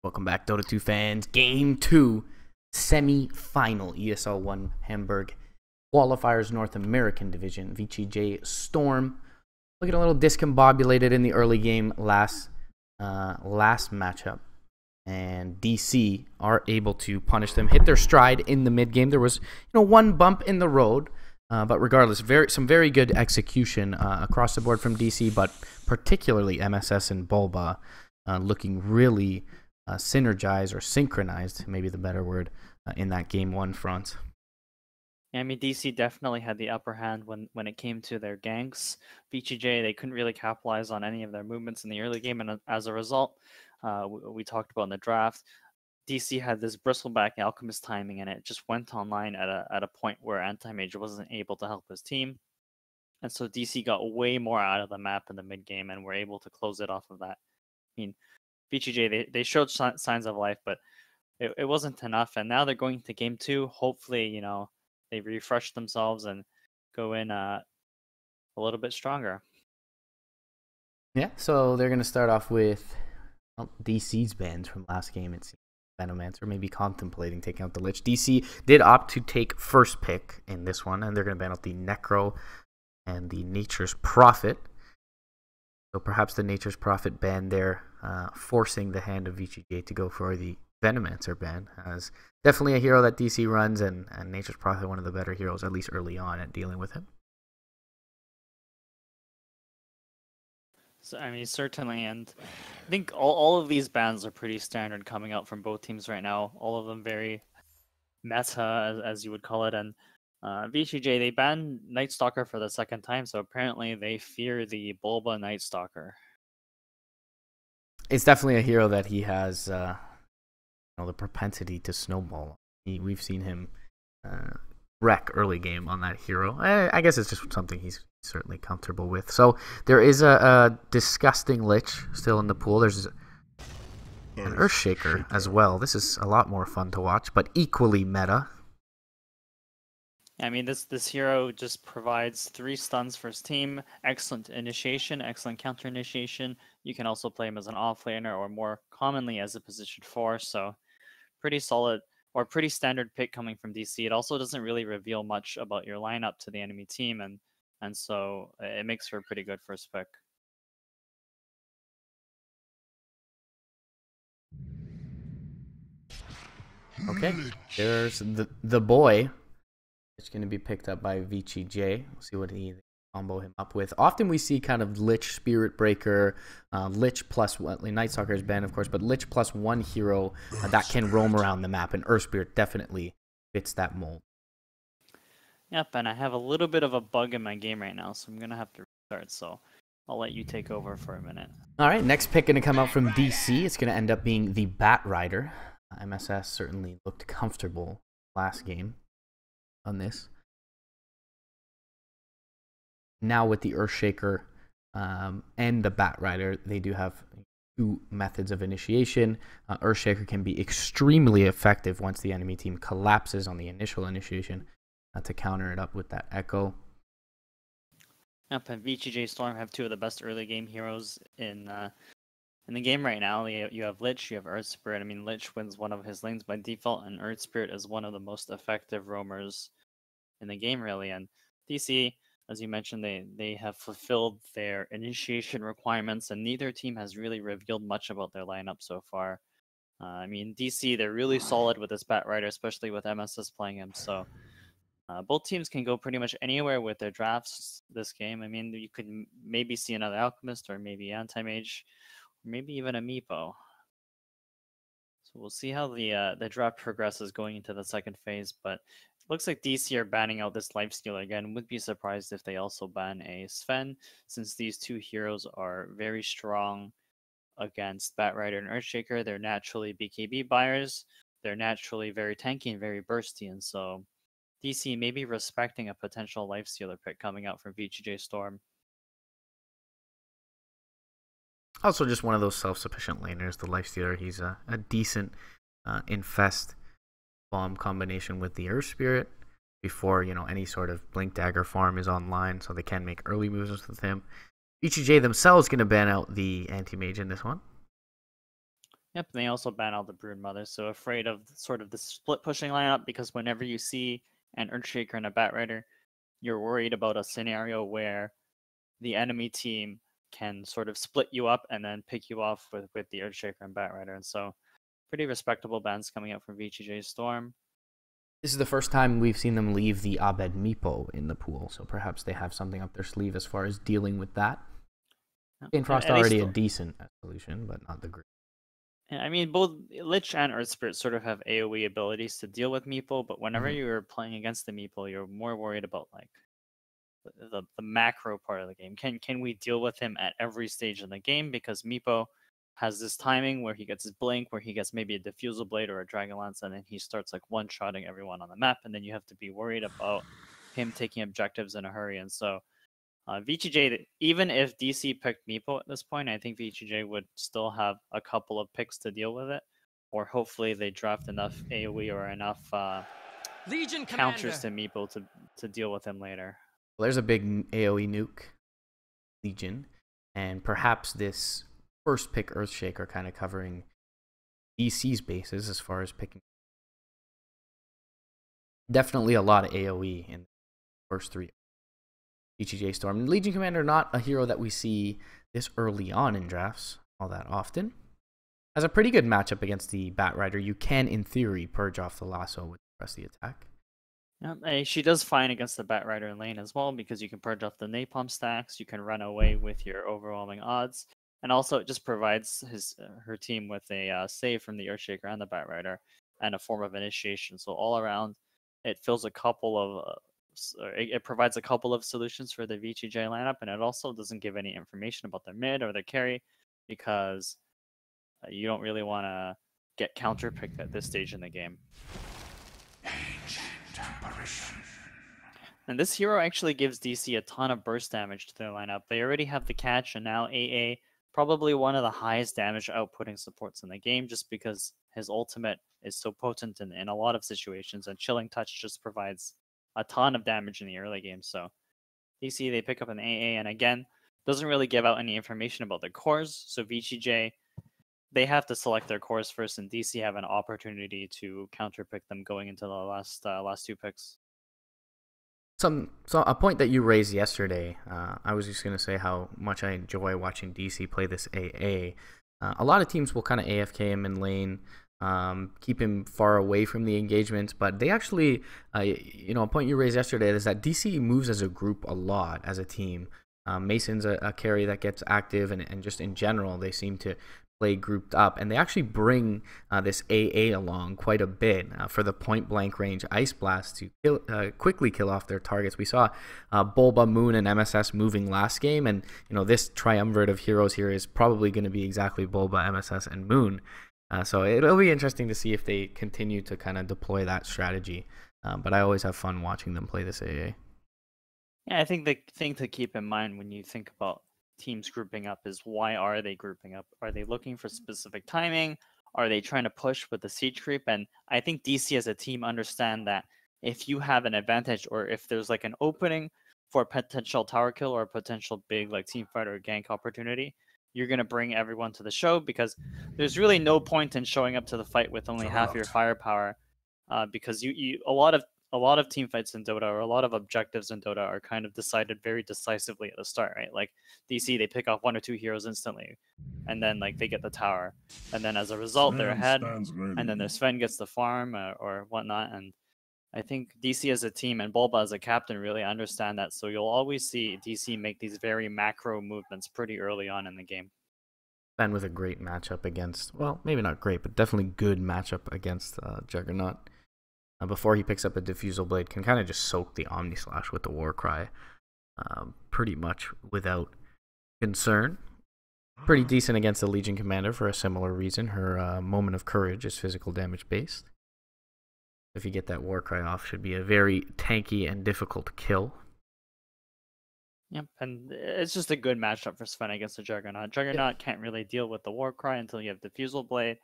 Welcome back, Dota 2 fans. Game 2, Semi-Final, ESL One Hamburg, Qualifiers North American Division, VGJ.Storm. Looking a little discombobulated in the early game last matchup. And DC are able to punish them, hit their stride in the mid-game. There was one bump in the road, but regardless, some very good execution across the board from DC, but particularly MSS and Bulba looking really synergized or synchronized, maybe the better word, in that game one front. Yeah, I mean, DC definitely had the upper hand when it came to their ganks. VGJ, they couldn't really capitalize on any of their movements in the early game, and as a result, we talked about in the draft, DC had this bristleback alchemist timing, and it just went online at a point where Anti-Mage wasn't able to help his team. And so DC got way more out of the map in the mid game and were able to close it off of that. I mean, VGJ, they showed signs of life, but it wasn't enough. And now they're going to game two. Hopefully, they refresh themselves and go in a little bit stronger. Yeah, so they're going to start off with DC's bans from last game. It seems Venomancer maybe contemplating taking out the Lich. DC did opt to take first pick in this one, and they're going to ban out the Necro and the Nature's Prophet. So perhaps the Nature's Prophet ban there, forcing the hand of VGJ to go for the Venomancer ban, as definitely a hero that DC runs, and Nature's Prophet one of the better heroes, at least early on, at dealing with him. So, I mean, certainly, and I think all of these bans are pretty standard coming out from both teams right now. All of them very meta, as you would call it, and VGJ, they banned Night Stalker for the second time, so apparently they fear the Bulba Night Stalker. It's definitely a hero that he has the propensity to snowball. We've seen him wreck early game on that hero. I guess it's just something he's certainly comfortable with. So there is a disgusting Lich still in the pool. There's an Earthshaker as well. This is a lot more fun to watch, but equally meta. I mean, this hero just provides 3 stuns for his team. Excellent initiation, excellent counter initiation. You can also play him as an offlaner or more commonly as a position 4. So pretty solid or pretty standard pick coming from DC. It also doesn't really reveal much about your lineup to the enemy team, and so it makes for a pretty good first pick. Okay, there's the boy. It's going to be picked up by VGJ. We'll see what he combo him up with. Often we see kind of Lich, Spirit Breaker, Lich plus one. Night Stalker is banned, of course, but Lich plus one hero that can roam around the map, and Earth Spirit definitely fits that mold. Yep, and I have a little bit of a bug in my game right now, so I'm going to have to restart, so I'll let you take over for a minute. All right, next pick going to come out from DC. It's going to end up being the Bat Rider. MSS certainly looked comfortable last game on this. Now with the Earthshaker and the Bat Rider, they do have 2 methods of initiation. Earthshaker can be extremely effective once the enemy team collapses on the initial initiation to counter it up with that Echo. Yep, and VGJ.Storm have 2 of the best early game heroes in the game right now. You have Lich, you have Earth Spirit. I mean, Lich wins one of his lanes by default, and Earth Spirit is one of the most effective roamers in the game, really. And DC, as you mentioned, they have fulfilled their initiation requirements, and neither team has really revealed much about their lineup so far. I mean, DC, they're really solid with this Bat Rider, especially with MSS playing him. So both teams can go pretty much anywhere with their drafts this game. I mean, you could maybe see another Alchemist, or maybe Anti-Mage, or maybe even a Meepo. So we'll see how the draft progresses going into the second phase, but it looks like DC are banning out this Lifestealer again. Would be surprised if they also ban a Sven, since these 2 heroes are very strong against Bat Rider and Earthshaker. They're naturally BKB buyers. They're naturally very tanky and very bursty, and so DC may be respecting a potential Lifestealer pick coming out from VGJ.Storm. Also just one of those self-sufficient laners, the Lifestealer. He's a decent infest bomb combination with the Earth Spirit before any sort of Blink Dagger farm is online, so they can make early moves with him. VGJ themselves going to ban out the Anti-Mage in this one. Yep, and they also ban out the Broodmother, so afraid of sort of the split pushing lineup, because whenever you see an Earthshaker and a Batrider, you're worried about a scenario where the enemy team can sort of split you up and then pick you off with the Earthshaker and Batrider. And so pretty respectable bans coming out from VGJ.Storm. This is the first time we've seen them leave the Abed Meepo in the pool, so perhaps they have something up their sleeve as far as dealing with that. Jane Frost already a decent solution, but not the great. I mean, both Lich and Earth Spirit sort of have AoE abilities to deal with Meepo, but whenever you're playing against the Meepo, you're more worried about like the macro part of the game. Can we deal with him at every stage of the game? Because Meepo has this timing where he gets his blink, where he gets maybe a diffusal blade or a dragon lance, and then he starts like one-shotting everyone on the map, and then you have to be worried about him taking objectives in a hurry. And so VGJ, even if DC picked Meepo at this point, I think VGJ would still have a couple of picks to deal with it, or hopefully they draft enough AoE or enough Legion counters to Meepo to deal with him later. Well, there's a big AoE nuke, Legion, and perhaps this first pick Earthshaker kind of covering DC's bases as far as picking. Definitely a lot of AoE in the first three. VGJ.Storm. Legion Commander, not a hero that we see this early on in drafts all that often. Has a pretty good matchup against the Batrider. You can, in theory, purge off the lasso with the rest of the attack. Yeah, she does fine against the Batrider in lane as well, because you can purge off the napalm stacks, you can run away with your overwhelming odds, and also it just provides her team with a save from the Earthshaker and the Batrider and a form of initiation. So all around, it fills a couple of it provides a couple of solutions for the VGJ lineup, and it also doesn't give any information about their mid or their carry, because you don't really want to get counterpicked at this stage in the game. And this hero actually gives DC a ton of burst damage to their lineup. They already have the catch, and now AA, probably one of the highest damage outputting supports in the game, just because his ultimate is so potent in a lot of situations, and Chilling Touch just provides a ton of damage in the early game. So DC, they pick up an AA, and again, doesn't really give out any information about their cores. So VGJ, they have to select their cores first, and DC have an opportunity to counterpick them going into the last two picks. So a point that you raised yesterday, I was just going to say how much I enjoy watching DC play this AA. A lot of teams will kind of AFK him in lane, keep him far away from the engagement, but they actually, a point you raised yesterday is that DC moves as a group a lot, as a team. Mason's a carry that gets active, and just in general, they seem to play grouped up, and they actually bring this AA along quite a bit for the point blank range Ice Blast to quickly kill off their targets. We saw Bulba, Moon, and MSS moving last game, and this triumvirate of heroes here is probably going to be exactly Bulba, MSS, and Moon. So it'll be interesting to see if they continue to kind of deploy that strategy. But I always have fun watching them play this AA. Yeah, I think the thing to keep in mind when you think about teams grouping up is, why are they grouping up? Are they looking for specific timing? Are they trying to push with the siege creep? And I think DC as a team understand that if you have an advantage, or if there's like an opening for a potential tower kill or a potential big like team fight or gank opportunity, you're going to bring everyone to the show, because there's really no point in showing up to the fight with only half your firepower, because a lot of team fights in Dota, or a lot of objectives in Dota, are kind of decided very decisively at the start, right? Like DC, they pick off one or two heroes instantly, and then like they get the tower, and then as a result they're ahead, and then their Sven gets the farm or whatnot. And I think DC as a team and Bulba as a captain really understand that, so you'll always see DC make these very macro movements pretty early on in the game. And with a great matchup against, well, maybe not great, but definitely good matchup against Juggernaut. Before he picks up a Diffusal Blade, can kind of just soak the Omni Slash with the Warcry pretty much without concern. Pretty decent against the Legion Commander for a similar reason. Her Moment of Courage is physical damage based. If you get that Warcry off, should be a very tanky and difficult kill. Yep, and it's just a good matchup for Sven against the Juggernaut. Juggernaut can't really deal with the Warcry until you have Diffusal Blade.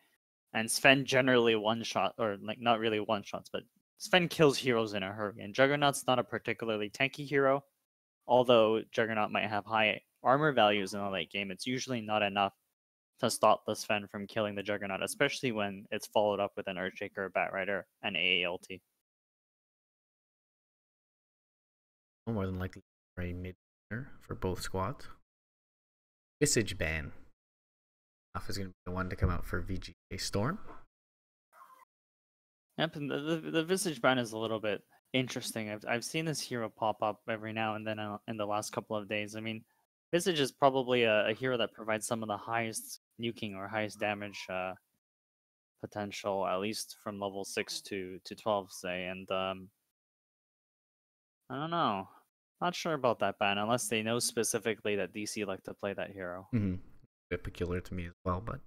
And Sven generally one-shot, or like not really one-shots, but Sven kills heroes in a hurry. And Juggernaut's not a particularly tanky hero, although Juggernaut might have high armor values in the late game. It's usually not enough to stop the Sven from killing the Juggernaut, especially when it's followed up with an Earthshaker, Batrider, and AALT. More than likely for a mid for both squads. Visage ban. Is going to be the one to come out for VGJ.Storm. Yep, and the Visage ban is a little bit interesting. I've seen this hero pop up every now and then in the last couple of days. I mean, Visage is probably a hero that provides some of the highest nuking or highest damage potential, at least from level 6 to 12, say. And I don't know. Not sure about that ban, unless they know specifically that DC like to play that hero. A bit peculiar to me as well, but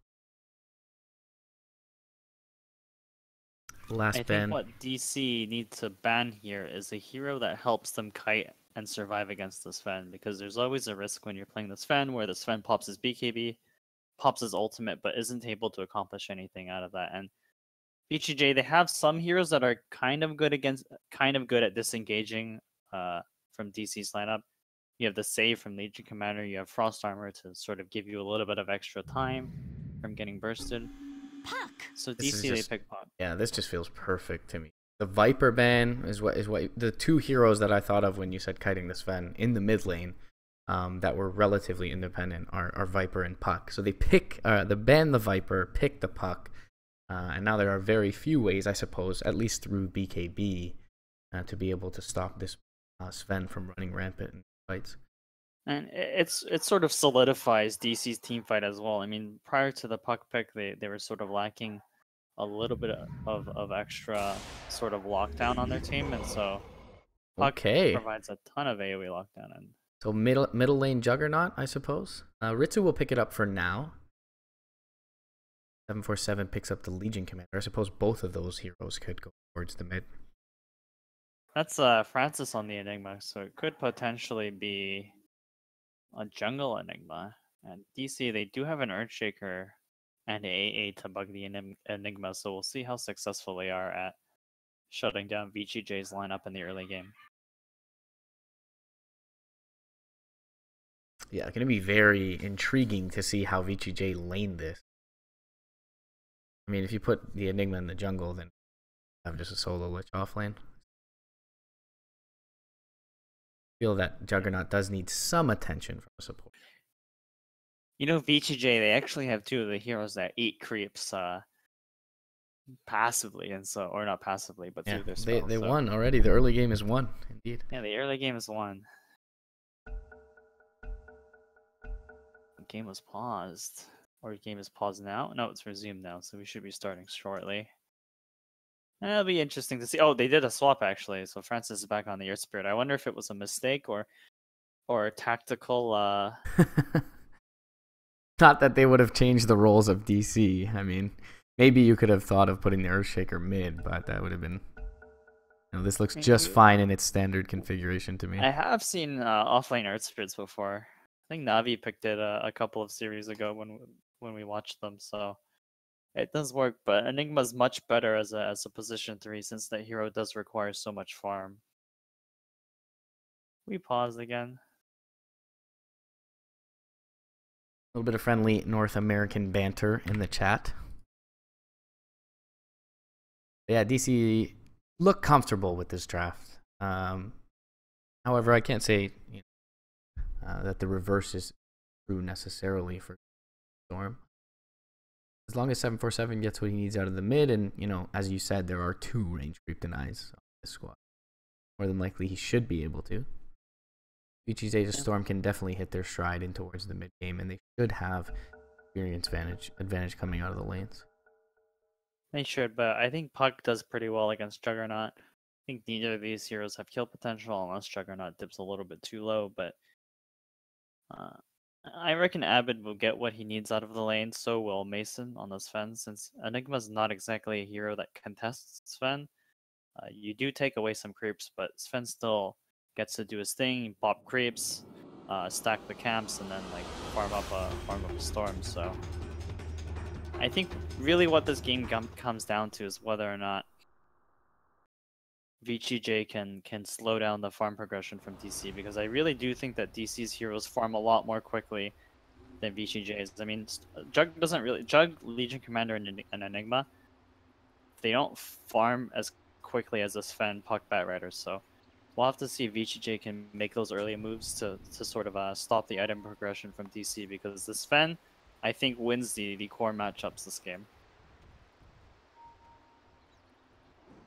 I think what DC needs to ban here is a hero that helps them kite and survive against the Sven, because there's always a risk when you're playing the Sven where the Sven pops his BKB, pops his ultimate, but isn't able to accomplish anything out of that. And VGJ, they have some heroes that are kind of good at disengaging from DC's lineup. You have the save from Legion Commander, you have Frost Armor to sort of give you a little bit of extra time from getting bursted. Puck. So DC, they pick Puck. Yeah, this just feels perfect to me. The Viper ban is what the two heroes that I thought of when you said kiting the Sven in the mid lane that were relatively independent are Viper and Puck. So they pick the ban the Viper, pick the Puck, and now there are very few ways, I suppose, at least through BKB, to be able to stop this Sven from running rampant in fights. And it sort of solidifies DC's team fight as well. I mean, prior to the Puck pick, they were sort of lacking a little bit of extra sort of lockdown on their team, and so Puck provides a ton of AoE lockdown. And so middle lane Juggernaut, I suppose. Ritsu will pick it up for now. 747 picks up the Legion Commander. I suppose both of those heroes could go towards the mid. That's Francis on the Enigma, so it could potentially be a jungle Enigma. And DC, they do have an Earthshaker and AA to bug the Enigma, so we'll see how successful they are at shutting down VGJ's lineup in the early game. Yeah, it's going to be very intriguing to see how VGJ lane this. I mean, if you put the Enigma in the jungle, then you have just a solo Lich off lane. I feel that Juggernaut does need some attention from support. You know, VGJ, they actually have two of the heroes that eat creeps passively, and so, or not passively, but through their spells. They won already. The early game is won, indeed. Yeah, the early game is won. The game was paused. Or the game is paused now? No, it's resumed now, so we should be starting shortly. And it'll be interesting to see. Oh, they did a swap, actually, so Francis is back on the Earth Spirit. I wonder if it was a mistake or a tactical... Not that they would have changed the roles of DC. I mean, maybe you could have thought of putting the Earthshaker mid, but that would have been... You know, this looks just fine in its standard configuration to me. I have seen offlane Earth Spirits before. I think Navi picked it a couple of series ago when we watched them, so it does work. But Enigma's much better as a position 3 since that hero does require so much farm. We paused again. A little bit of friendly North American banter in the chat. Yeah, DC look comfortable with this draft. However, I can't say that the reverse is true necessarily for Storm. As long as 747 gets what he needs out of the mid, and as you said, there are 2 range creep denies on this squad. More than likely, he should be able to. VGJ.Storm can definitely hit their stride in towards the mid game, and they should have experience advantage coming out of the lanes. They should, but I think Puck does pretty well against Juggernaut. I think neither of these heroes have kill potential unless Juggernaut dips a little bit too low, but I reckon Abed will get what he needs out of the lane, so will Mason on the Sven, since Enigma's not exactly a hero that contests Sven. You do take away some creeps, but Sven still gets to do his thing, pop creeps, stack the camps, and then farm up a storm. So I think really what this game comes down to is whether or not VGJ can slow down the farm progression from DC, because I really do think that DC's heroes farm a lot more quickly than VGJ's. I mean, Jug doesn't really Jug, Legion Commander, and Enigma. They don't farm as quickly as this Sven, Puck, Batrider. So we'll have to see if VGJ can make those early moves to sort of stop the item progression from DC, because this Sven, I think, wins the core matchups this game.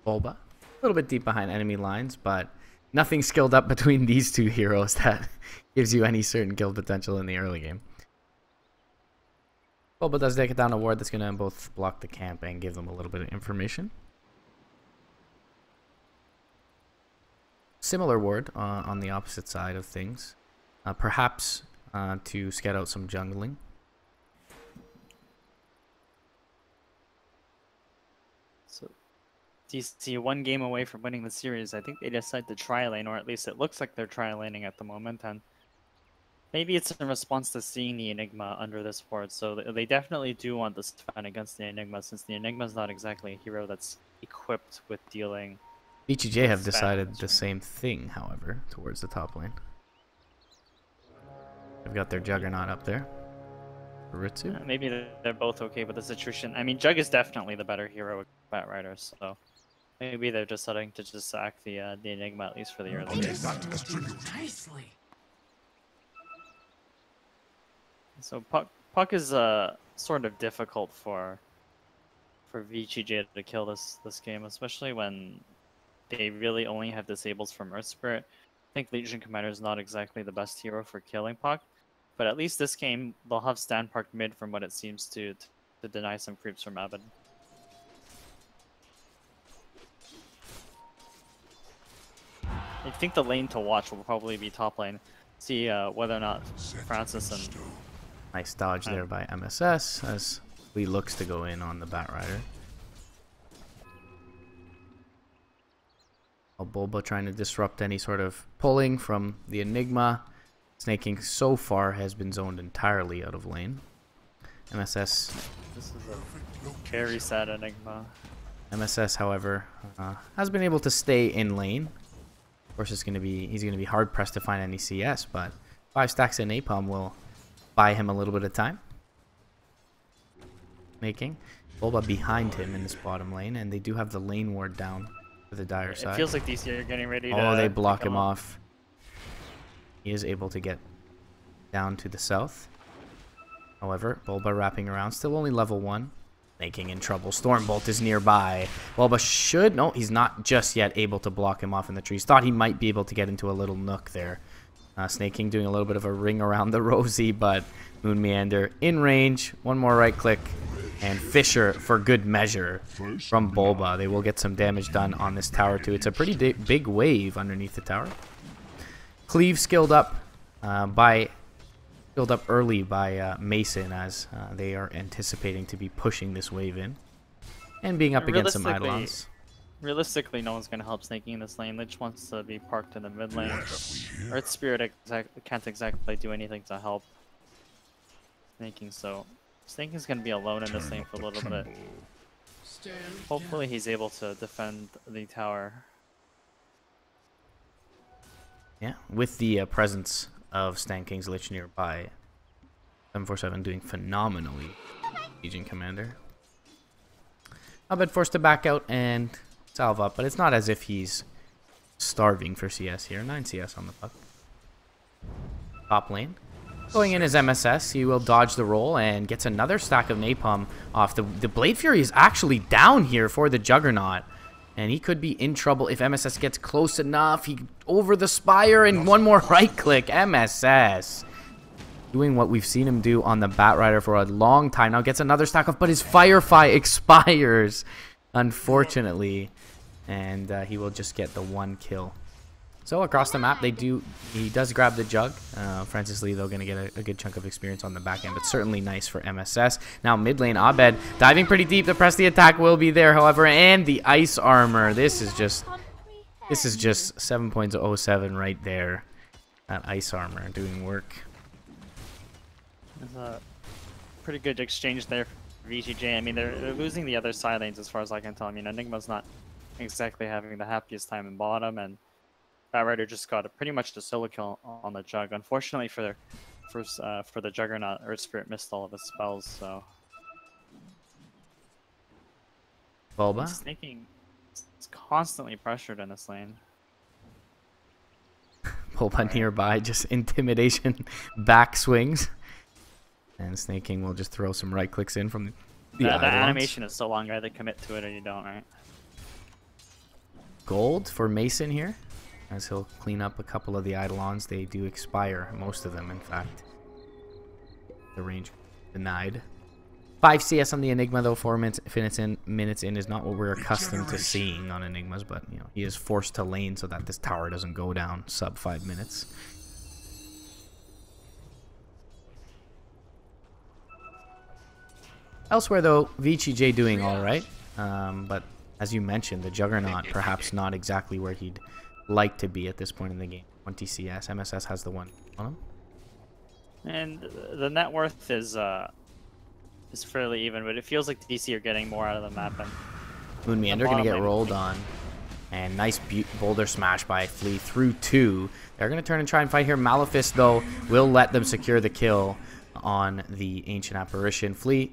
Bulba, a little bit deep behind enemy lines, but nothing skilled up between these two heroes that gives you any certain kill potential in the early game. Bulba does take down a ward that's going to both block the camp and give them a little bit of information. Similar ward on the opposite side of things. Perhaps to scout out some jungling. So DC 1 game away from winning the series. I think they decide to tri-lane, or at least it looks like they're tri-laning at the moment, and maybe it's in response to seeing the Enigma under this ward. So they definitely do want this Sven against the Enigma, since the Enigma is not exactly a hero that's equipped with dealing. VGJ have decided the same thing, however, towards the top lane. They've got their Juggernaut up there. Ritsu. Maybe they're both okay with the situation. I mean, Jug is definitely the better hero with Batrider, so maybe they're deciding to just sack the Enigma, at least for the early game. Nicely. So Puck is sort of difficult for VGJ to kill this game, especially when they really only have disables from Earth Spirit. I think Legion Commander is not exactly the best hero for killing Puck, but at least this game they'll have Stan Park mid from what it seems to deny some creeps from Abbott. I think the lane to watch will probably be top lane. See whether or not Francis and... Nice dodge there by MSS as Lee looks to go in on the Batrider. Bulba trying to disrupt any sort of pulling from the Enigma. Snaking so far has been zoned entirely out of lane. MSS. This is a very sad Enigma. MSS, however, has been able to stay in lane. Of course, he's gonna be hard pressed to find any CS, but 5 stacks of napalm will buy him a little bit of time. Making Bulba behind him in this bottom lane, and they do have the lane ward down for the Dire side. It feels like DC are getting ready to... Oh, they block him off. He is able to get down to the south. However, Bulba wrapping around, still only level 1. Making in trouble. Stormbolt is nearby. Bulba should... No, he's not just yet able to block him off in the trees. Thought he might be able to get into a little nook there. Snaking doing a little bit of a ring around the Rosie, but Moon Meander in range. One more right click. And Fisher for good measure from Bulba. They will get some damage done on this tower too. It's a pretty big wave underneath the tower. Cleave skilled up early by Mason, as they are anticipating to be pushing this wave in. And being up against some Eidolons. Realistically, no one's going to help Snaking in this lane. Lich wants to be parked in the mid lane. Earth Spirit can't exactly do anything to help Snaking, so Snaking's going to be alone in this lane for a little bit. Hopefully he's able to defend the tower. Yeah, with the presence of Stan King's Lich nearby. 747 doing phenomenally, Legion Commander. Abed forced to back out and salve up, but it's not as if he's starving for CS here. 9 CS on the puck. Top lane. Going in as MSS, he will dodge the roll and gets another stack of napalm off. The Blade Fury is actually down here for the Juggernaut, and he could be in trouble if MSS gets close enough. He over the Spire and one more right click. MSS doing what we've seen him do on the Batrider for a long time now. Gets another stack off, but his Firefly expires, unfortunately, and he will just get the 1 kill. So across the map, he does grab the Jug. Francis Lee, though, going to get a good chunk of experience on the back end, but certainly nice for MSS. Now mid lane, Abed diving pretty deep. The press the attack will be there, however, and the ice armor. This is just 7.07 right there. That ice armor doing work. There's a pretty good exchange there for VGJ. I mean, they're losing the other side lanes as far as I can tell. I mean, Enigma's not exactly having the happiest time in bottom, and Batrider just got pretty much the solo kill on the Jug. Unfortunately for for the Juggernaut, Earth Spirit missed all of his spells, so Bulba. Snaking is constantly pressured in this lane. Bulba nearby, just intimidation back swings. And Snaking will just throw some right clicks in from the The Eidolons. animation is so long, you either commit to it or you don't, right? Gold for Mason here, as he'll clean up a couple of the Eidolons. They do expire, most of them, in fact. The range denied. 5 CS on the Enigma, though. 4 minutes in is not what we're accustomed to seeing on Enigmas, but you know he is forced to lane so that this tower doesn't go down sub 5 minutes. Elsewhere, though, VGJ doing all right, but as you mentioned, the Juggernaut perhaps not exactly where he'd like to be at this point in the game. 20 CS, MSS has the one on him. And the net worth is fairly even, but it feels like DC are getting more out of the map. And Moonmeander going to get rolled on. And nice boulder smash by Flea through 2. They're going to turn and try and fight here. Maleficent, though, will let them secure the kill on the Ancient Apparition. Flea,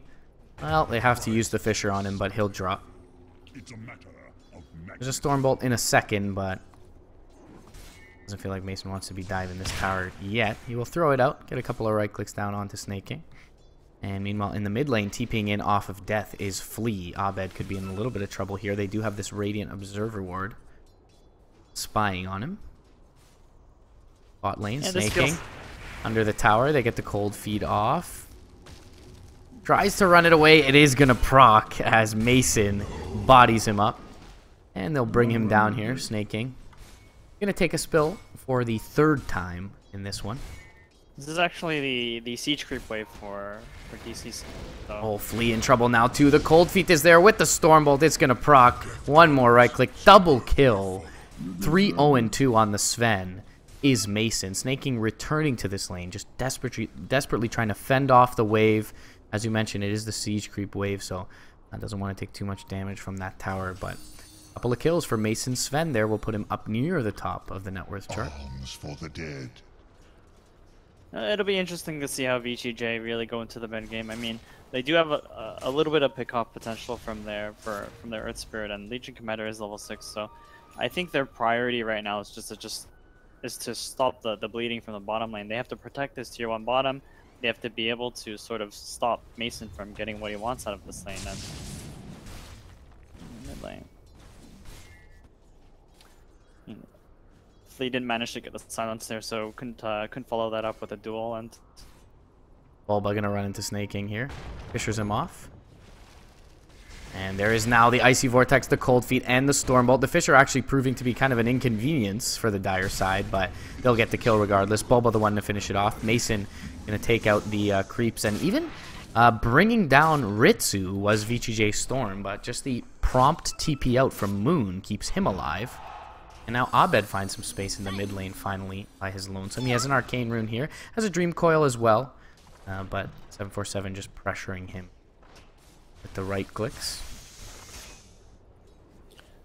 well, they have to use the Fisher on him, but he'll drop. There's a Stormbolt in a second, but doesn't feel like Mason wants to be diving this tower yet. He will throw it out, get a couple of right clicks down onto Snaking. And meanwhile, in the mid lane, TPing in off of Death is Flea. Abed could be in a little bit of trouble here. They do have this Radiant Observer Ward spying on him. Bot lane, Snaking under the tower. They get the cold feed off. Tries to run it away. It is going to proc as Mason bodies him up. And they'll bring him down here, Snaking. Going to take a spill for the 3rd time in this one. This is actually the siege creep wave for DC. So. Oh, Flea in trouble now too. The cold feet is there with the Stormbolt. It's going to proc. One more right click. Double kill. 3-0-2 on the Sven is Mason. Snaking returning to this lane. Just desperately trying to fend off the wave. As you mentioned, it is the siege creep wave, so doesn't want to take too much damage from that tower. But a couple of kills for Mason. Sven there will put him up near the top of the net worth chart. Arms for the dead. It'll be interesting to see how VGJ really go into the mid game. I mean, they do have a little bit of pick-off potential from their Earth Spirit, and Legion Commander is level 6. So, I think their priority right now is to stop the bleeding from the bottom lane. They have to protect this tier 1 bottom. They have to be able to sort of stop Mason from getting what he wants out of this lane. And mid lane. Flea didn't manage to get the silence there, so couldn't follow that up with a duel. And Bulba gonna run into Snaking here. Fishers him off. And there is now the Icy Vortex, the Cold Feet, and the Stormbolt. The Fisher actually proving to be kind of an inconvenience for the Dire side, but they'll get the kill regardless. Bulba the one to finish it off. Mason gonna take out the creeps, and even bringing down Ritsu was VGJ.Storm, but just the prompt TP out from Moon keeps him alive. And now Abed finds some space in the mid lane finally by his lonesome. He has an Arcane Rune here. Has a Dream Coil as well. But 747 just pressuring him with the right clicks.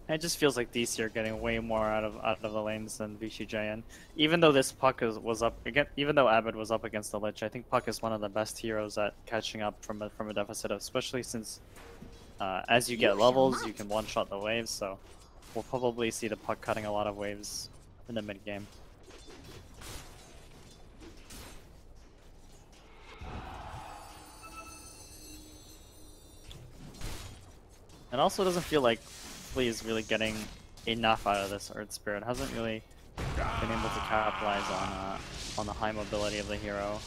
it just feels like DC are getting way more out of the lanes than VGJ. And even though this Puck was up again, even though Abed was up against the Lich, I think Puck is one of the best heroes at catching up from a deficit, especially since as you get levels, you can one-shot the waves. So we'll probably see the Puck cutting a lot of waves in the mid game. It also doesn't feel like Flea is really getting enough out of this Earth Spirit. Hasn't really been able to capitalize on the high mobility of the hero.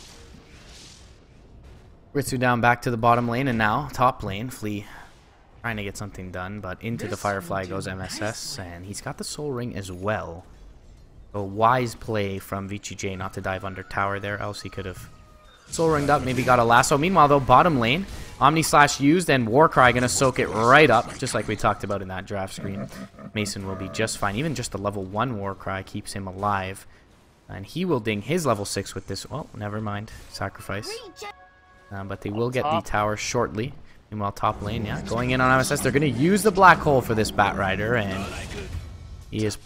Ritsu down back to the bottom lane, and now top lane. Flea trying to get something done, but into the Firefly goes MSS, and he's got the Soul Ring as well. A wise play from VGJ not to dive under tower there, else he could have Soul Ringed up, maybe got a lasso. Meanwhile, though, bottom lane, Omni Slash used, and Warcry gonna soak it right up, just like we talked about in that draft screen. Mason will be just fine. Even just the level 1 Warcry keeps him alive. And he will ding his level 6 with this. Well, never mind. Sacrifice. But they will get the tower shortly. Meanwhile, top lane, yeah, going in on MSS. They're gonna use the Black Hole for this Bat Rider, and he is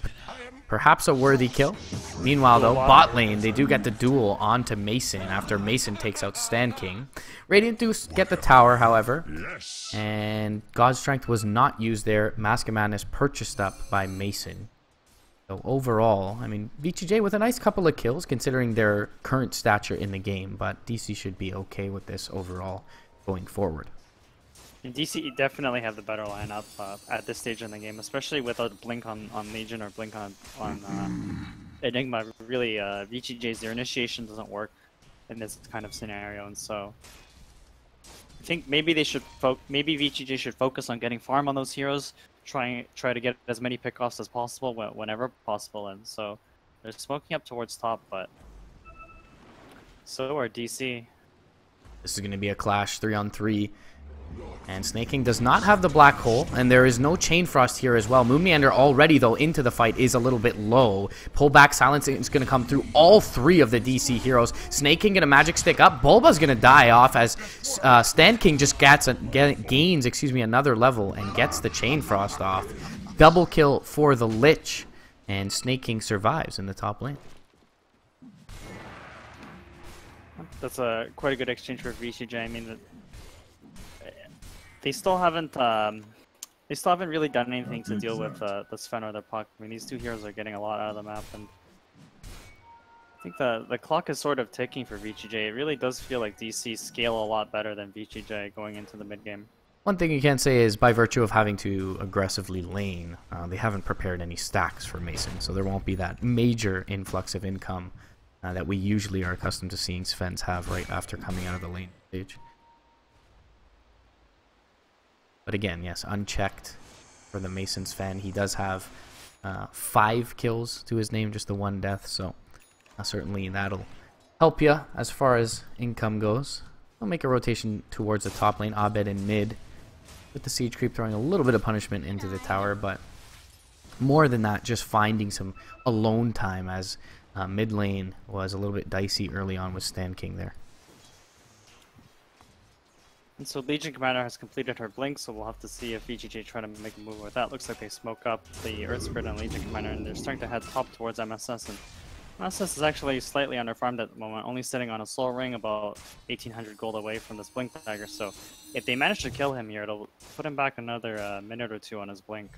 Perhaps a worthy kill. Meanwhile, though, bot lane, they do get the duel onto Mason after Mason takes out Stan King. Radiant do get the tower, however. And God's Strength was not used there. Mask of Madness purchased up by Mason. So overall, I mean, VGJ with a nice couple of kills considering their current stature in the game. But DC should be okay with this overall going forward. And DC definitely have the better lineup at this stage in the game, especially without Blink on Legion or Blink on Enigma. Really, VGJ's their initiation doesn't work in this kind of scenario, and so I think maybe they should maybe VGJ should focus on getting farm on those heroes, try to get as many pickoffs as possible whenever possible, and so they're smoking up towards top, but so are DC. This is going to be a clash 3-on-3. And Snake King does not have the black hole, and there is no Chain Frost here as well. Moon Meander already, though, into the fight is a little bit low. Pullback Silence is going to come through all three of the DC heroes. Snake King gonna magic stick up. Bulba's going to die off as Stan King just gains another level and gets the Chain Frost off. Double kill for the Lich, and Snake King survives in the top lane. That's quite a good exchange for VGJ. I mean, they still haven't really done anything to deal with the Sven or the Puck. I mean, these two heroes are getting a lot out of the map, and I think the clock is sort of ticking for VGJ. It really does feel like DC scale a lot better than VGJ going into the mid game. One thing you can say is by virtue of having to aggressively lane, they haven't prepared any stacks for Mason, so there won't be that major influx of income that we usually are accustomed to seeing Svens have right after coming out of the lane stage. But again, yes, unchecked for the Mason Sven. He does have 5 kills to his name, just the 1 death. So certainly that'll help you as far as income goes. I'll make a rotation towards the top lane. Abed in mid with the siege creep throwing a little bit of punishment into the tower. But more than that, just finding some alone time as mid lane was a little bit dicey early on with Stan King there. And so Legion Commander has completed her blink, so we'll have to see if VGJ try to make a move with that. Looks like they smoke up the Earth Spirit and Legion Commander, and they're starting to head top towards MSS. And MSS is actually slightly underfarmed at the moment, only sitting on a Soul Ring about 1800 gold away from this Blink Dagger. So if they manage to kill him here, it'll put him back another minute or two on his blink.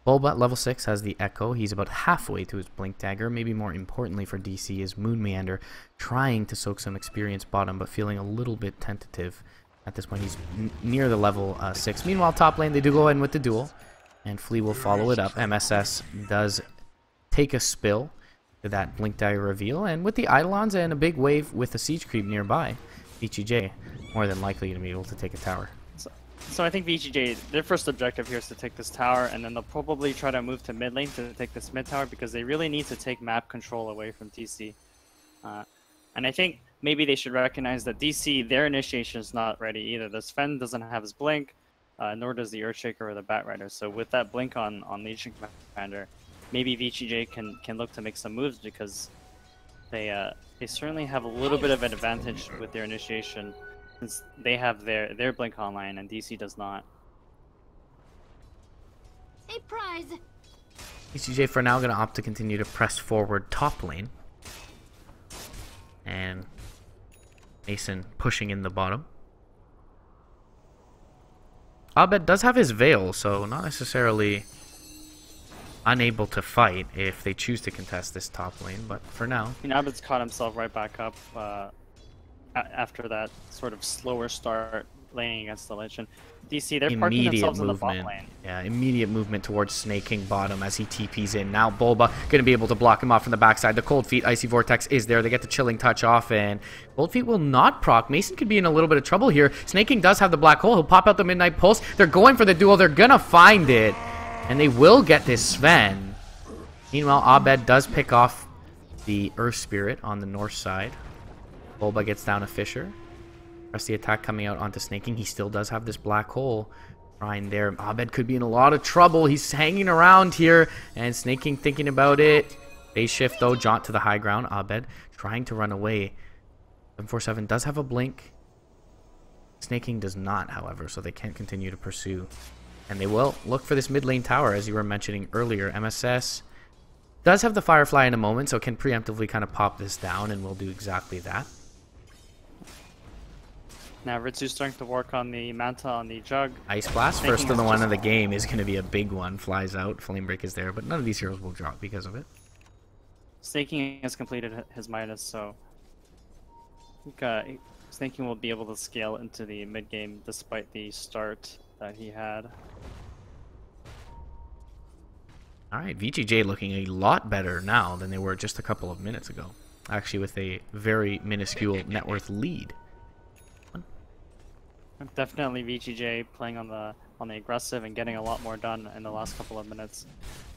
Bulba at level 6 has the Echo. He's about halfway to his Blink Dagger. Maybe more importantly for DC is Moon Meander trying to soak some experience bottom, but feeling a little bit tentative. At this point, he's near the level 6. Meanwhile, top lane, they do go in with the duel, and Flea will follow it up. MSS does take a spill to that Blink Dagger reveal, and with the Eidolons and a big wave with the Siege Creep nearby, VGJ more than likely going to be able to take a tower. So I think VGJ, their first objective here is to take this tower, and then they'll probably try to move to mid lane to take this mid tower, because they really need to take map control away from DC. And I think maybe they should recognize that DC, their initiation is not ready either. The Sven doesn't have his blink, nor does the Earthshaker or the Batrider. So with that blink on Legion Commander, maybe VGJ can look to make some moves, because they certainly have a little bit of an advantage with their initiation, since they have their blink online and DC does not. A prize. VGJ for now going to opt to continue to press forward top lane. And Mason pushing in the bottom. Abed does have his Veil, so not necessarily unable to fight if they choose to contest this top lane, but for now. I mean, Abed's caught himself right back up after that sort of slower start laning against the Lich. And DC, they're parking themselves in the bot lane. Yeah, immediate movement towards Snake King bottom as he TPs in. Now Bulba going to be able to block him off from the backside. The Cold Feet, Icy Vortex is there. They get the Chilling Touch off, and Cold Feet will not proc. Mason could be in a little bit of trouble here. Snake King does have the Black Hole. He'll pop out the Midnight Pulse. They're going for the duel. They're going to find it, and they will get this Sven. Meanwhile, Abed does pick off the Earth Spirit on the north side. Bulba gets down a Fisher. Press the attack coming out onto Snake King. He still does have this Black Hole trying there. Abed could be in a lot of trouble. He's hanging around here, and Snake King thinking about it. Phase shift though, jaunt to the high ground. Abed trying to run away. 747 does have a blink. Snake King does not, however, so they can't continue to pursue. And they will look for this mid lane tower, as you were mentioning earlier. MSS Does have the Firefly in a moment, so can preemptively kind of pop this down, and we'll do exactly that. Now Ritsu's starting to work on the Manta on the Jug. Ice Blast, first of the one of the game, is going to be a big one. Flies out, Flame Break is there, but none of these heroes will drop because of it. Snaking has completed his Midas, so I think Snaking will be able to scale into the mid game despite the start that he had. Alright, VGJ looking a lot better now than they were just a couple of minutes ago. Actually with a very minuscule net worth lead. Definitely VGJ playing on the aggressive and getting a lot more done in the last couple of minutes.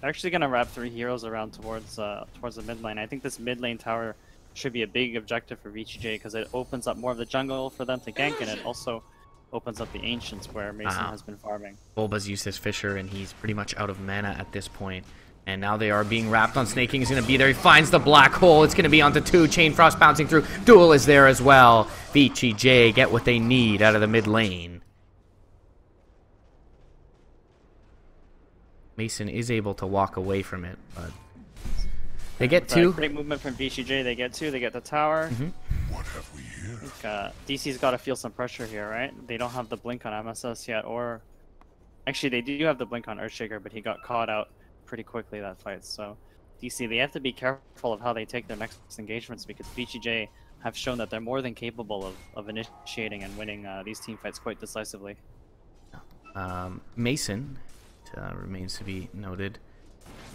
They're actually going to wrap 3 heroes around towards the mid lane. I think this mid lane tower should be a big objective for VGJ because it opens up more of the jungle for them to gank, and it also opens up the Ancients where Mason has been farming. Bulba's used his Fisher, and he's pretty much out of mana at this point. And now they are being wrapped on Snaking. He's going to be there. He finds the black hole. It's going to be onto 2. Chain Frost bouncing through. Duel is there as well. VGJ get what they need out of the mid lane. Mason is able to walk away from it, but they get 2. Great movement from VGJ. They get 2. They get the tower. What have we here? I think DC's got to feel some pressure here, right? They don't have the blink on MSS yet, or actually they do have the blink on Earthshaker, but he got caught out pretty quickly that fight. So DC, they have to be careful of how they take their next engagements because VGJ have shown that they're more than capable of initiating and winning these team fights quite decisively. Mason remains to be noted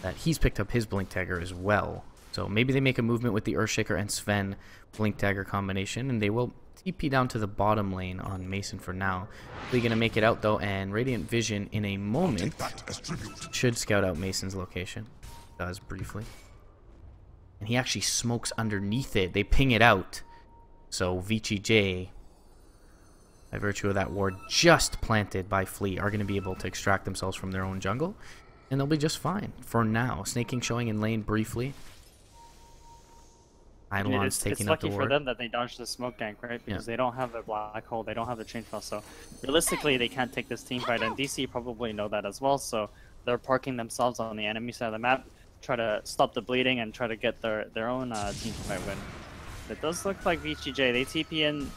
that he's picked up his Blink Tagger as well. So maybe they make a movement with the Earthshaker and Sven Blink Dagger combination, and they will TP down to the bottom lane on Mason for now. They're going to make it out, though, and Radiant Vision in a moment should scout out Mason's location. Does briefly. And he actually smokes underneath it. They ping it out. So VGJ, by virtue of that ward just planted by Flea, are going to be able to extract themselves from their own jungle, and they'll be just fine for now. Snaking showing in lane briefly. Eidolon's taking up the ward. It's lucky for them that they dodged the smoke gank, right? Because they don't have the black hole, they don't have the chain fell, so realistically they can't take this team fight, and DC probably know that as well, so they're parking themselves on the enemy side of the map, try to stop the bleeding and try to get their own team fight win. It does look like VGJ, they TP in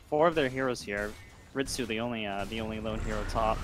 4 of their heroes here. Ritsu, the only lone hero top.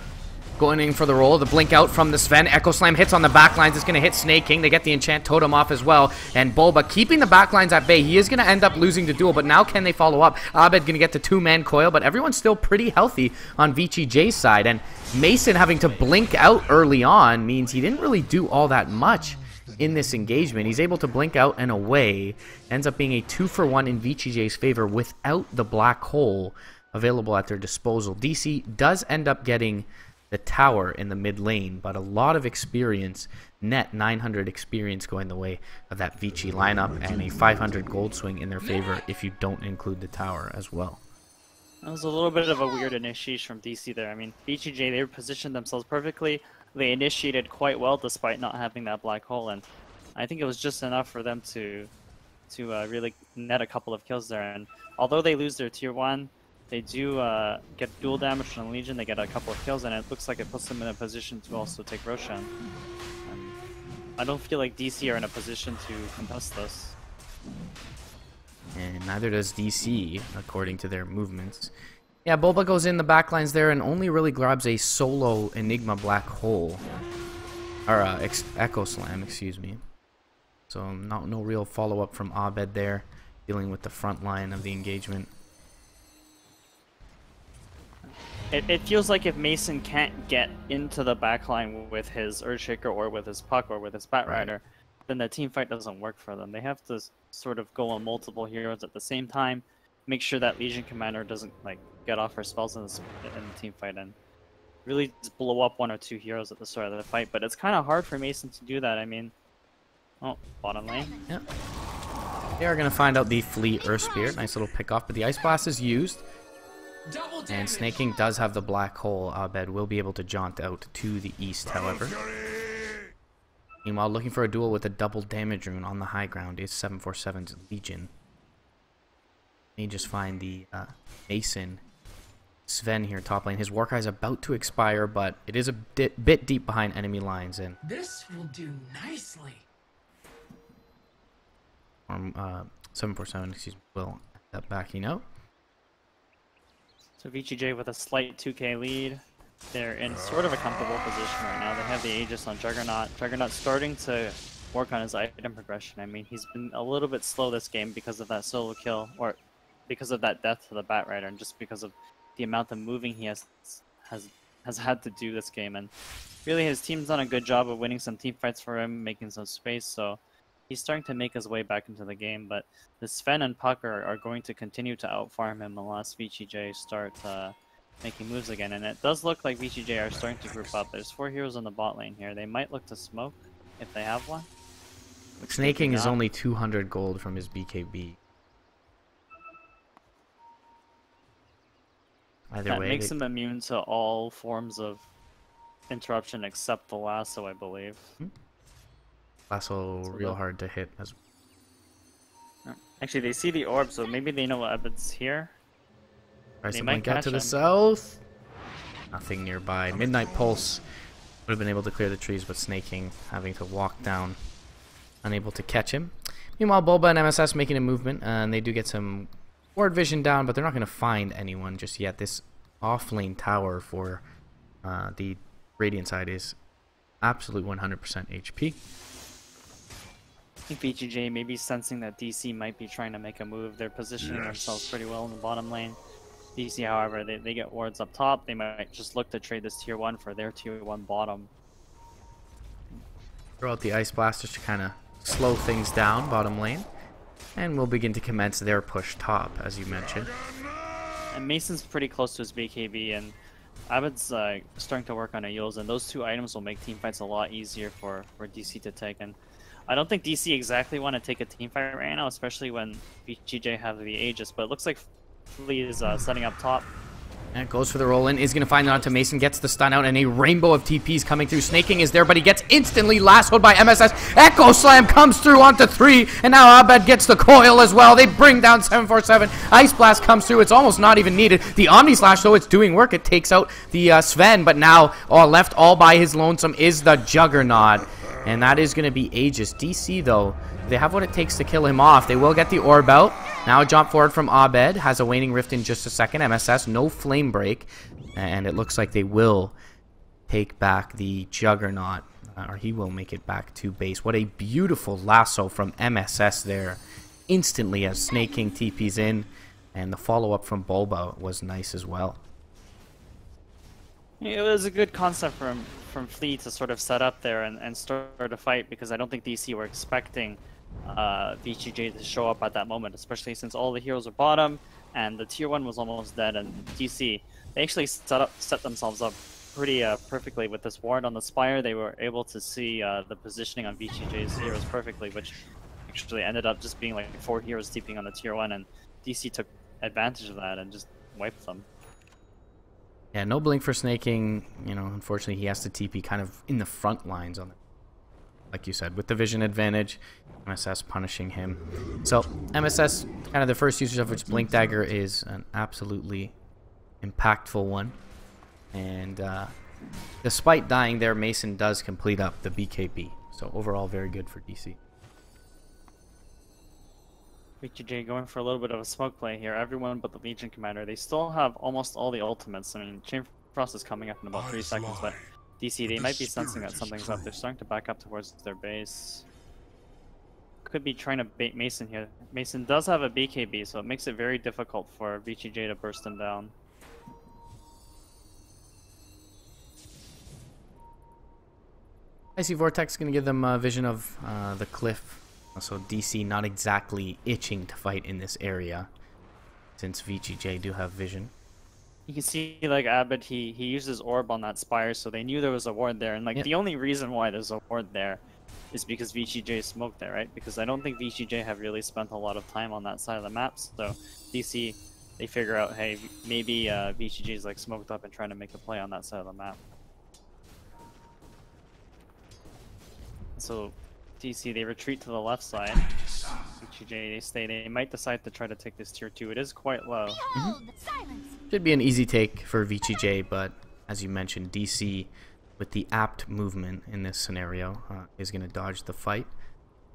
Going in for the roll, the blink out from the Sven. Echo Slam hits on the backlines. It's going to hit Snaking. They get the Enchant Totem off as well. And Bulba keeping the backlines at bay. He is going to end up losing the duel, but now can they follow up? Abed going to get the 2-man coil, but everyone's still pretty healthy on VGJ's side. And Mason having to blink out early on means he didn't really do all that much in this engagement. He's able to blink out and away. Ends up being a 2-for-1 in VGJ's favor without the black hole available at their disposal. DC does end up getting the tower in the mid lane, but a lot of experience, net 900 experience going the way of that VG lineup, and a 500 gold swing in their favor if you don't include the tower as well. That was a little bit of a weird initiation from DC there. I mean, VGJ, they positioned themselves perfectly. They initiated quite well despite not having that black hole, and I think it was just enough for them to really net a couple of kills there. And although they lose their tier 1, they do get dual damage from Legion, they get a couple of kills, and it looks like it puts them in a position to also take Roshan. And I don't feel like DC are in a position to contest this. And neither does DC, according to their movements. Yeah, Bulba goes in the backlines there and only really grabs a solo Enigma black hole. Or Echo Slam, excuse me. So no real follow-up from Abed there, dealing with the front line of the engagement. It feels like if Mason can't get into the backline with his Earthshaker or with his Puck or with his Batrider, then the team fight doesn't work for them. They have to sort of go on multiple heroes at the same time, make sure that Legion Commander doesn't like get off her spells in the team fight, and really just blow up 1 or 2 heroes at the start of the fight. But it's kind of hard for Mason to do that. I mean, oh, bottom lane. Yeah. They are going to find out the Flea Earth Spirit. Nice little pick off, but the Ice Blast is used. And Snaking does have the black hole. Abed will be able to jaunt out to the east, however. Meanwhile, looking for a duel with a double damage rune on the high ground is 747's Legion. They just find the Mason Sven here top lane. His Warcry is about to expire, but it is a bit deep behind enemy lines. And This will do nicely. Or 747, excuse me, will end up backing out. So VGJ with a slight 2k lead. They're in sort of a comfortable position right now. They have the Aegis on Juggernaut. Juggernaut's starting to work on his item progression. I mean, he's been a little bit slow this game because of that solo kill, or because of that death to the Bat Rider, and just because of the amount of moving he has had to do this game. And really, his team's done a good job of winning some team fights for him, making some space. So he's starting to make his way back into the game. But the Sven and Puck are going to continue to outfarm him unless VGJ start making moves again. And it does look like VGJ are starting to group up. There's 4 heroes on the bot lane here. They might look to smoke if they have one. Snaking is only 200 gold from his BKB. Either That way, makes him immune to all forms of interruption except the lasso, I believe. lasso real hard to hit as Actually, they see the orb, so maybe they know Abed's here. tries They to might blink out catch to the him. south. Nothing nearby. Midnight Pulse would have been able to clear the trees, but Snaking having to walk down, unable to catch him. Meanwhile, Bulba and MSS making a movement, and they do get some ward vision down, but they're not going to find anyone just yet. This off-lane tower for the Radiant side is absolute 100% HP. I think VGJ may be sensing that DC might be trying to make a move. They're positioning themselves pretty well in the bottom lane. DC, however, they get wards up top. They might just look to trade this tier 1 for their tier 1 bottom. Throw out the Ice Blasters to kind of slow things down bottom lane. And we'll begin to commence their push top, as you mentioned. And Mason's pretty close to his BKB, and Abed's starting to work on Eul's, and those 2 items will make teamfights a lot easier for DC to take. And I don't think DC exactly want to take a teamfight right now, especially when VGJ have the Aegis, but it looks like Flea is setting up top. And goes for the roll-in, is going to find it onto Mason, gets the stun out, and a rainbow of TPs coming through. Snaking is there, but he gets instantly lassoed by MSS. Echo Slam comes through onto 3, and now Abed gets the coil as well. They bring down 747. Ice Blast comes through, it's almost not even needed. The Omni Slash, though, it's doing work. It takes out the Sven, but now left all by his lonesome is the Juggernaut. And that is going to be Aegis. DC, though, they have what it takes to kill him off. They will get the orb out. Now a jump forward from Abed. Has a Waning Rift in just a second. MSS, no Flame Break. And it looks like they will take back the Juggernaut. Or he will make it back to base. What a beautiful lasso from MSS there. Instantly as Snaking TP's in. And the follow-up from Bulba was nice as well. It was a good concept from Flea to sort of set up there and start a fight, because I don't think DC were expecting VGJ to show up at that moment, especially since all the heroes are bottom and the tier 1 was almost dead. And DC, they actually set themselves up pretty perfectly with this ward on the Spire. They were able to see the positioning on VGJ's heroes perfectly, which actually ended up just being like 4 heroes TPing on the tier 1, and DC took advantage of that and just wiped them. Yeah, no blink for Snaking. You know, unfortunately, he has to TP kind of in the front lines on it. Like you said, with the vision advantage, MSS punishing him. So, MSS, kind of the first usage of which Blink Dagger is an absolutely impactful one. And despite dying there, Mason does complete up the BKB. So, overall, very good for DC. VGJ going for a little bit of a smoke play here. Everyone but the Legion Commander. They still have almost all the ultimates. I mean, Chain Frost is coming up in about 3 seconds, but DC, they might be sensing that something's up. They're starting to back up towards their base. Could be trying to bait Mason here. Mason does have a BKB, so it makes it very difficult for VGJ to burst him down. Icy Vortex is going to give them a vision of the cliff. So DC not exactly itching to fight in this area, since VGJ do have vision. You can see, like, Abed, he uses orb on that Spire, so they knew there was a ward there. And, like, the only reason why there's a ward there is because VGJ smoked there, right? Because I don't think VGJ have really spent a lot of time on that side of the map. So DC, they figure out, hey, maybe VGJ is, like, smoked up and trying to make a play on that side of the map. So DC, they retreat to the left side. VGJ, they stay. They might decide to try to take this tier 2. It is quite low. Should be an easy take for VGJ, but as you mentioned, DC, with the apt movement in this scenario, is going to dodge the fight.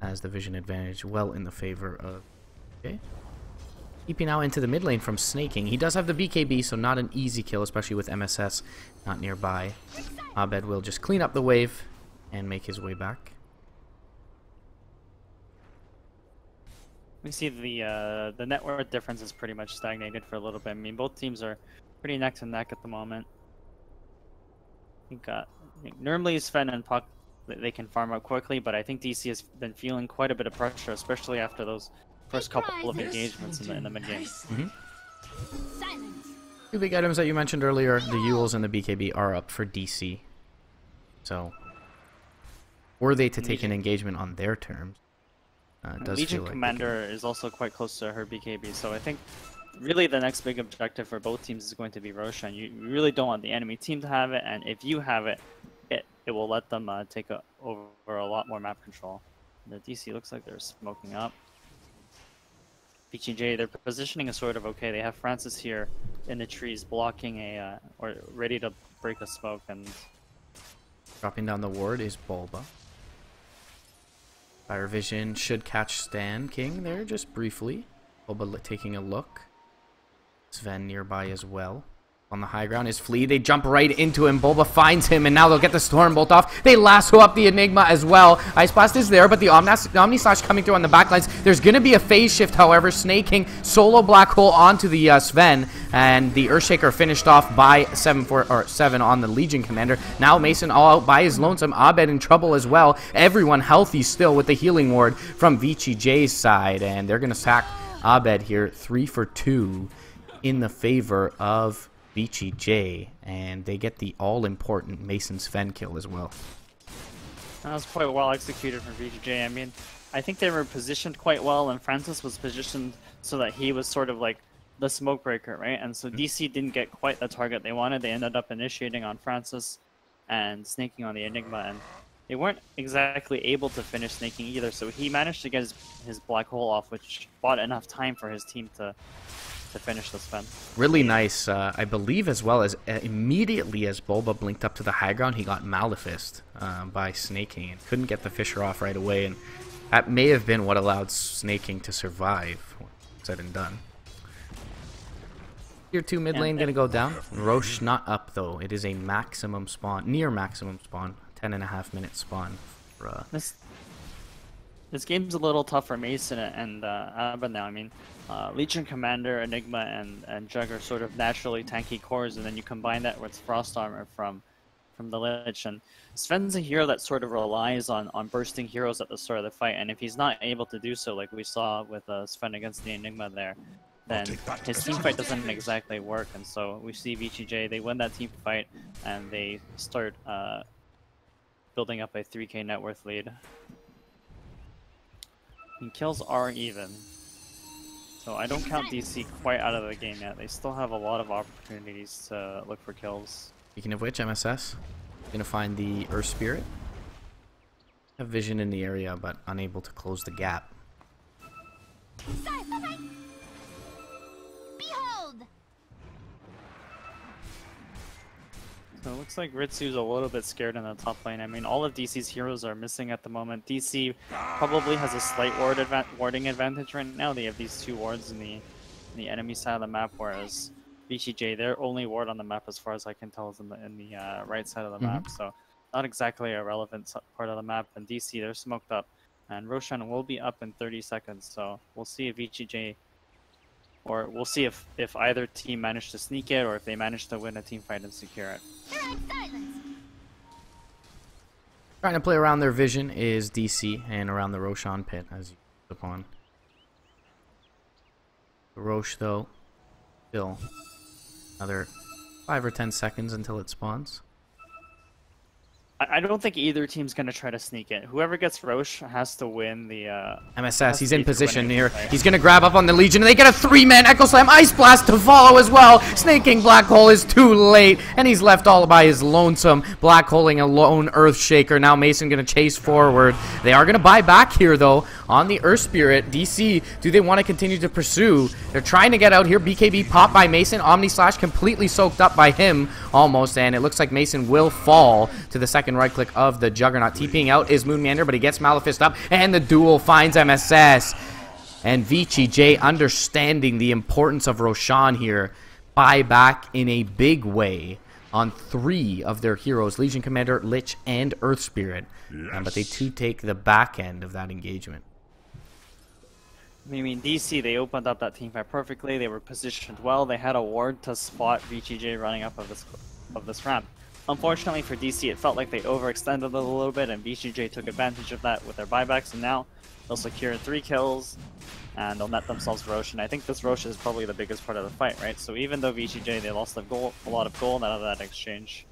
Has the vision advantage well in the favor of... Okay. Keeping out into the mid lane from snaking. He does have the BKB, so not an easy kill, especially with MSS not nearby. Abed will just clean up the wave and make his way back. We see the net worth difference is pretty much stagnated for a little bit. I mean, both teams are pretty neck to neck at the moment. I think normally Sven and Puck, they can farm out quickly, but I think DC has been feeling quite a bit of pressure, especially after those first couple of engagements in the mid game. Two big items that you mentioned earlier, the Yules and the BKB, are up for DC. So, were they to take an engagement on their terms, it does Legion feel like Commander is also quite close to her BKB, so I think really the next big objective for both teams is going to be Roshan. You really don't want the enemy team to have it, and if you have it, it will let them take over a lot more map control. The DC looks like they're smoking up. VGJ, their positioning is sort of okay. They have Francis here in the trees blocking or ready to break a smoke, and dropping down the ward is Bulba. Fire Vision should catch Stan King there just briefly. Bulba taking a look. Sven nearby as well. On the high ground is Flea. They jump right into him. Bulba finds him, and now they'll get the Storm Bolt off. They lasso up the Enigma as well. Ice Blast is there, but the Omni Slash coming through on the backlines. There's going to be a phase shift, however. Snaking solo Black Hole onto the Sven, and the Earthshaker finished off by 7 on the Legion Commander. Now Mason all out by his lonesome. Abed in trouble as well. Everyone healthy still with the healing ward from VGJ's side, and they're going to sack Abed here 3 for 2 in the favor of VGJ, and they get the all-important Mason Sven kill as well. that was quite well executed from VGJ. I mean, I think they were positioned quite well, and Francis was positioned so that he was sort of like the smoke breaker, right? And so DC didn't get quite the target they wanted. They ended up initiating on Francis and snaking on the Enigma, and they weren't exactly able to finish snaking either, so he managed to get his black hole off, which bought enough time for his team to finish the Sven. Really nice, I believe, as well as immediately as Bulba blinked up to the high ground, he got Malefist by snaking and couldn't get the Fisher off right away, and that may have been what allowed snaking to survive, said and done. Tier 2 mid lane gonna go down. Roche not up though. It is a maximum spawn, near maximum spawn, 10.5 minute spawn. For, This game's a little tough for Mason and Abba now. I mean, Legion Commander, Enigma, and Jug are sort of naturally tanky cores, and then you combine that with Frost Armor from the Lich. And Sven's a hero that sort of relies on bursting heroes at the start of the fight, and if he's not able to do so, like we saw with Sven against the Enigma there, then his team fight doesn't exactly work. And so we see VGJ, they win that team fight, and they start building up a 3k net worth lead. And kills are even. So I don't count DC quite out of the game yet. They still have a lot of opportunities to look for kills. Speaking of which, MSS gonna find the Earth Spirit. Have vision in the area, but unable to close the gap. Behold! So it looks like Ritsu's a little bit scared in the top lane. I mean, all of DC's heroes are missing at the moment. DC probably has a slight warding advantage right now. They have these 2 wards in the enemy side of the map, whereas VGJ, their only ward on the map, as far as I can tell, is in the right side of the map. So not exactly a relevant part of the map. And DC, they're smoked up, and Roshan will be up in 30 seconds. So we'll see if VGJ, or we'll see if either team managed to sneak it, or if they managed to win a team fight and secure it. Trying to play around their vision is DC and around the Roshan pit, as you put upon. Roche, though, still another 5 or 10 seconds until it spawns. I don't think either team's going to try to sneak it. Whoever gets Roche has to win the... MSS, he's in position here. He's going to grab up on the Legion, and they get a 3-man Echo Slam Ice Blast to follow as well. Snaking Black Hole is too late, and he's left all by his lonesome. Black Holing a lone Earth Shaker. Now Mason going to chase forward. They are going to buy back here, though, on the Earth Spirit. DC, do they want to continue to pursue? They're trying to get out here. BKB popped by Mason. Omni Slash completely soaked up by him almost, and it looks like Mason will fall to the second right click of the Juggernaut. TPing out is Moon Meander, but he gets Malefist up, and the duel finds MSS. And VGJ, understanding the importance of Roshan here, buy back in a big way on 3 of their heroes, Legion Commander, Lich, and Earth Spirit. Yes. But they too take the back end of that engagement. I mean, DC, they opened up that teamfight perfectly. They were positioned well. They had a ward to spot VGJ running up of this ramp. Unfortunately for DC, it felt like they overextended it a little bit, and VGJ took advantage of that with their buybacks, and now they'll secure 3 kills, and they'll net themselves Rosh. And I think this Rosh is probably the biggest part of the fight, right? So even though VGJ, they lost a lot of gold out of that exchange,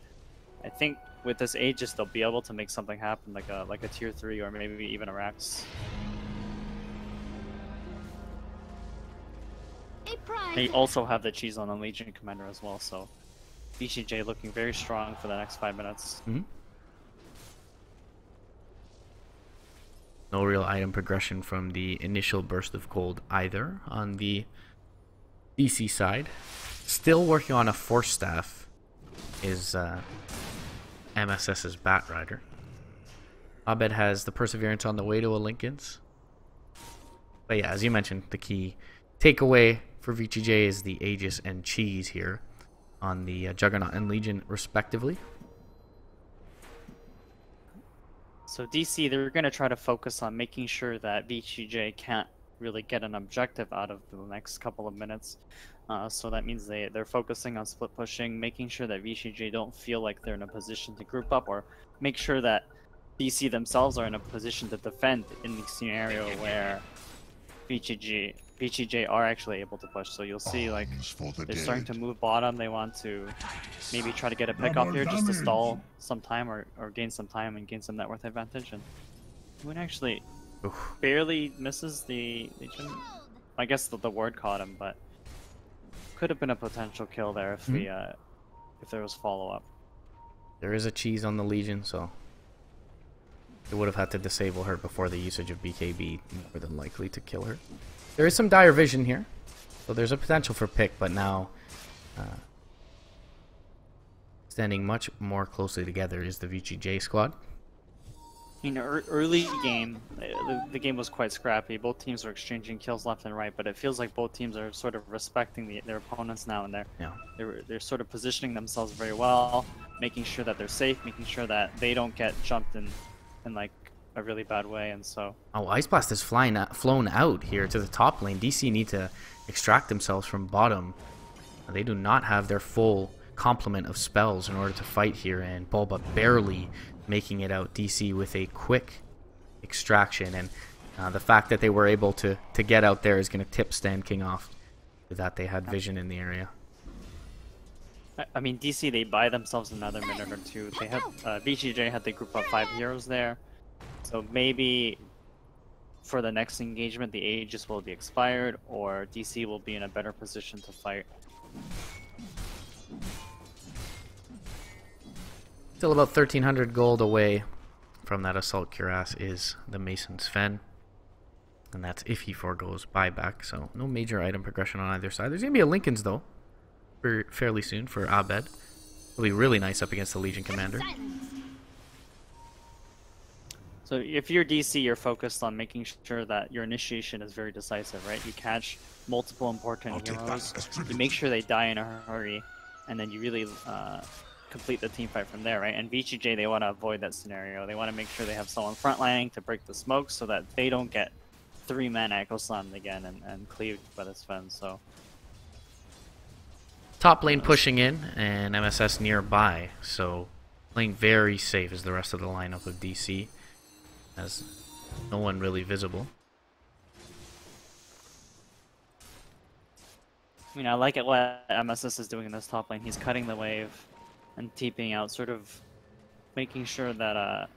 I think with this Aegis, they'll be able to make something happen, like a tier 3 or maybe even a Rax. They also have the cheese on the Legion Commander as well, so VGJ looking very strong for the next 5 minutes. No real item progression from the initial burst of gold either on the DC side. Still working on a Force Staff is MSS's Bat Rider. Abed has the Perseverance on the way to a Lincoln's. But yeah, as you mentioned, the key takeaway for VGJ is the Aegis and Cheese here on the Juggernaut and Legion respectively. So DC, they're going to try to focus on making sure that VGJ can't really get an objective out of the next couple of minutes. So that means they're focusing on split pushing, making sure that VGJ don't feel like they're in a position to group up, or make sure that DC themselves are in a position to defend in the scenario where VGJ are actually able to push. So you'll see, like, they're starting to move bottom. They want to maybe try to get a pick off here just to stall some time or gain some time and gain some net worth advantage. And Moon actually barely misses the Legion. I guess the ward caught him, but could have been a potential kill there if if there was follow-up. There is a cheese on the Legion, so they would have had to disable her before the usage of BKB, more than likely to kill her. There is some dire vision here, so there's a potential for pick, but now standing much more closely together is the VGJ squad. In early game, the game was quite scrappy. Both teams were exchanging kills left and right, but it feels like both teams are sort of respecting their opponents now, and they're sort of positioning themselves very well, making sure that they're safe, making sure that they don't get jumped in like a really bad way. And so Ice Blast is flown out here to the top lane. DC need to extract themselves from bottom. They do not have their full complement of spells in order to fight here, and Bulba barely making it out. DC with a quick extraction, and the fact that they were able to get out there is going to tip Stan King off to that they had vision in the area. I mean, DC, they buy themselves another minute or two. They have VGJ had the group of 5 heroes there, so maybe for the next engagement the Aegis will be expired, or DC will be in a better position to fight. Still about 1,300 gold away from that Assault Cuirass is the Mason's Fen. And that's if he forgoes buyback, so no major item progression on either side. There's going to be a Lincoln's, though, fairly soon for Abed. It'll be really nice up against the Legion Commander. So if you're DC, you're focused on making sure that your initiation is very decisive, right? You catch multiple important heroes, you make sure they die in a hurry, and then you really complete the team fight from there, right? And VGJ, they want to avoid that scenario. They want to make sure they have someone frontlining to break the smoke so that they don't get 3-man echo slammed again and cleaved by this Fen. So top lane pushing in and MSS nearby, so playing very safe is the rest of the lineup of DC, as no one really visible. I mean, I like it what MSS is doing in this top lane. He's cutting the wave and TPing out, sort of making sure that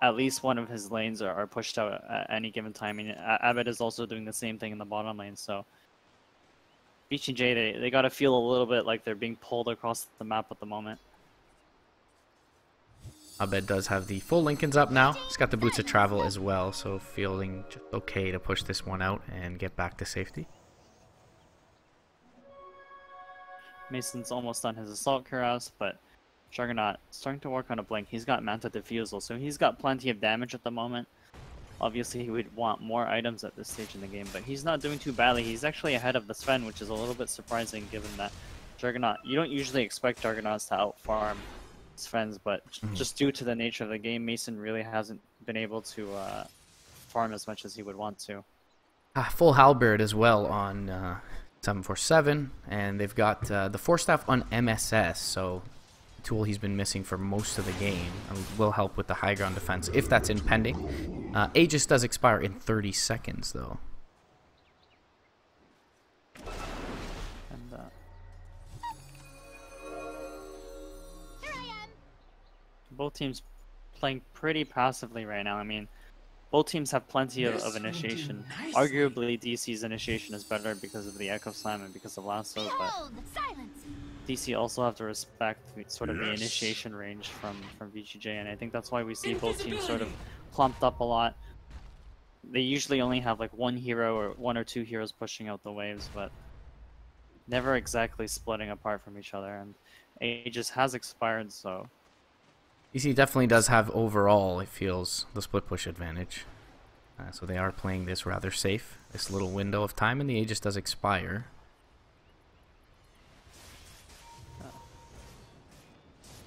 at least one of his lanes are pushed out at any given time. I mean, Abed is also doing the same thing in the bottom lane, so VGJ, they gotta feel a little bit like they're being pulled across the map at the moment. Abed does have the full Lincolns up now. He's got the boots of travel as well, so feeling just okay to push this one out and get back to safety. Mason's almost done his assault cuirass, but Juggernaut starting to work on a blink. He's got Manta Diffusal, so he's got plenty of damage at the moment. Obviously, he would want more items at this stage in the game, but he's not doing too badly. He's actually ahead of the Sven, which is a little bit surprising given that Juggernaut, you don't usually expect Juggernauts to outfarm Svens, but just due to the nature of the game, Mason really hasn't been able to farm as much as he would want to. Full Halberd as well on 747, and they've got the Force Staff on MSS, so the tool he's been missing for most of the game and will help with the high ground defense if that's impending. Aegis does expire in 30 seconds though. And both teams playing pretty passively right now. I mean, both teams have plenty of initiation. Arguably, DC's initiation is better because of the Echo Slam and because of Lasso, but DC also have to respect sort of the initiation range from VGJ, and I think that's why we see both teams sort of clumped up a lot. They usually only have like one hero or one or two heroes pushing out the waves, but never exactly splitting apart from each other, and Aegis has expired, so... DC definitely does have overall, it feels, the split push advantage. So they are playing this rather safe, this little window of time, and the Aegis does expire.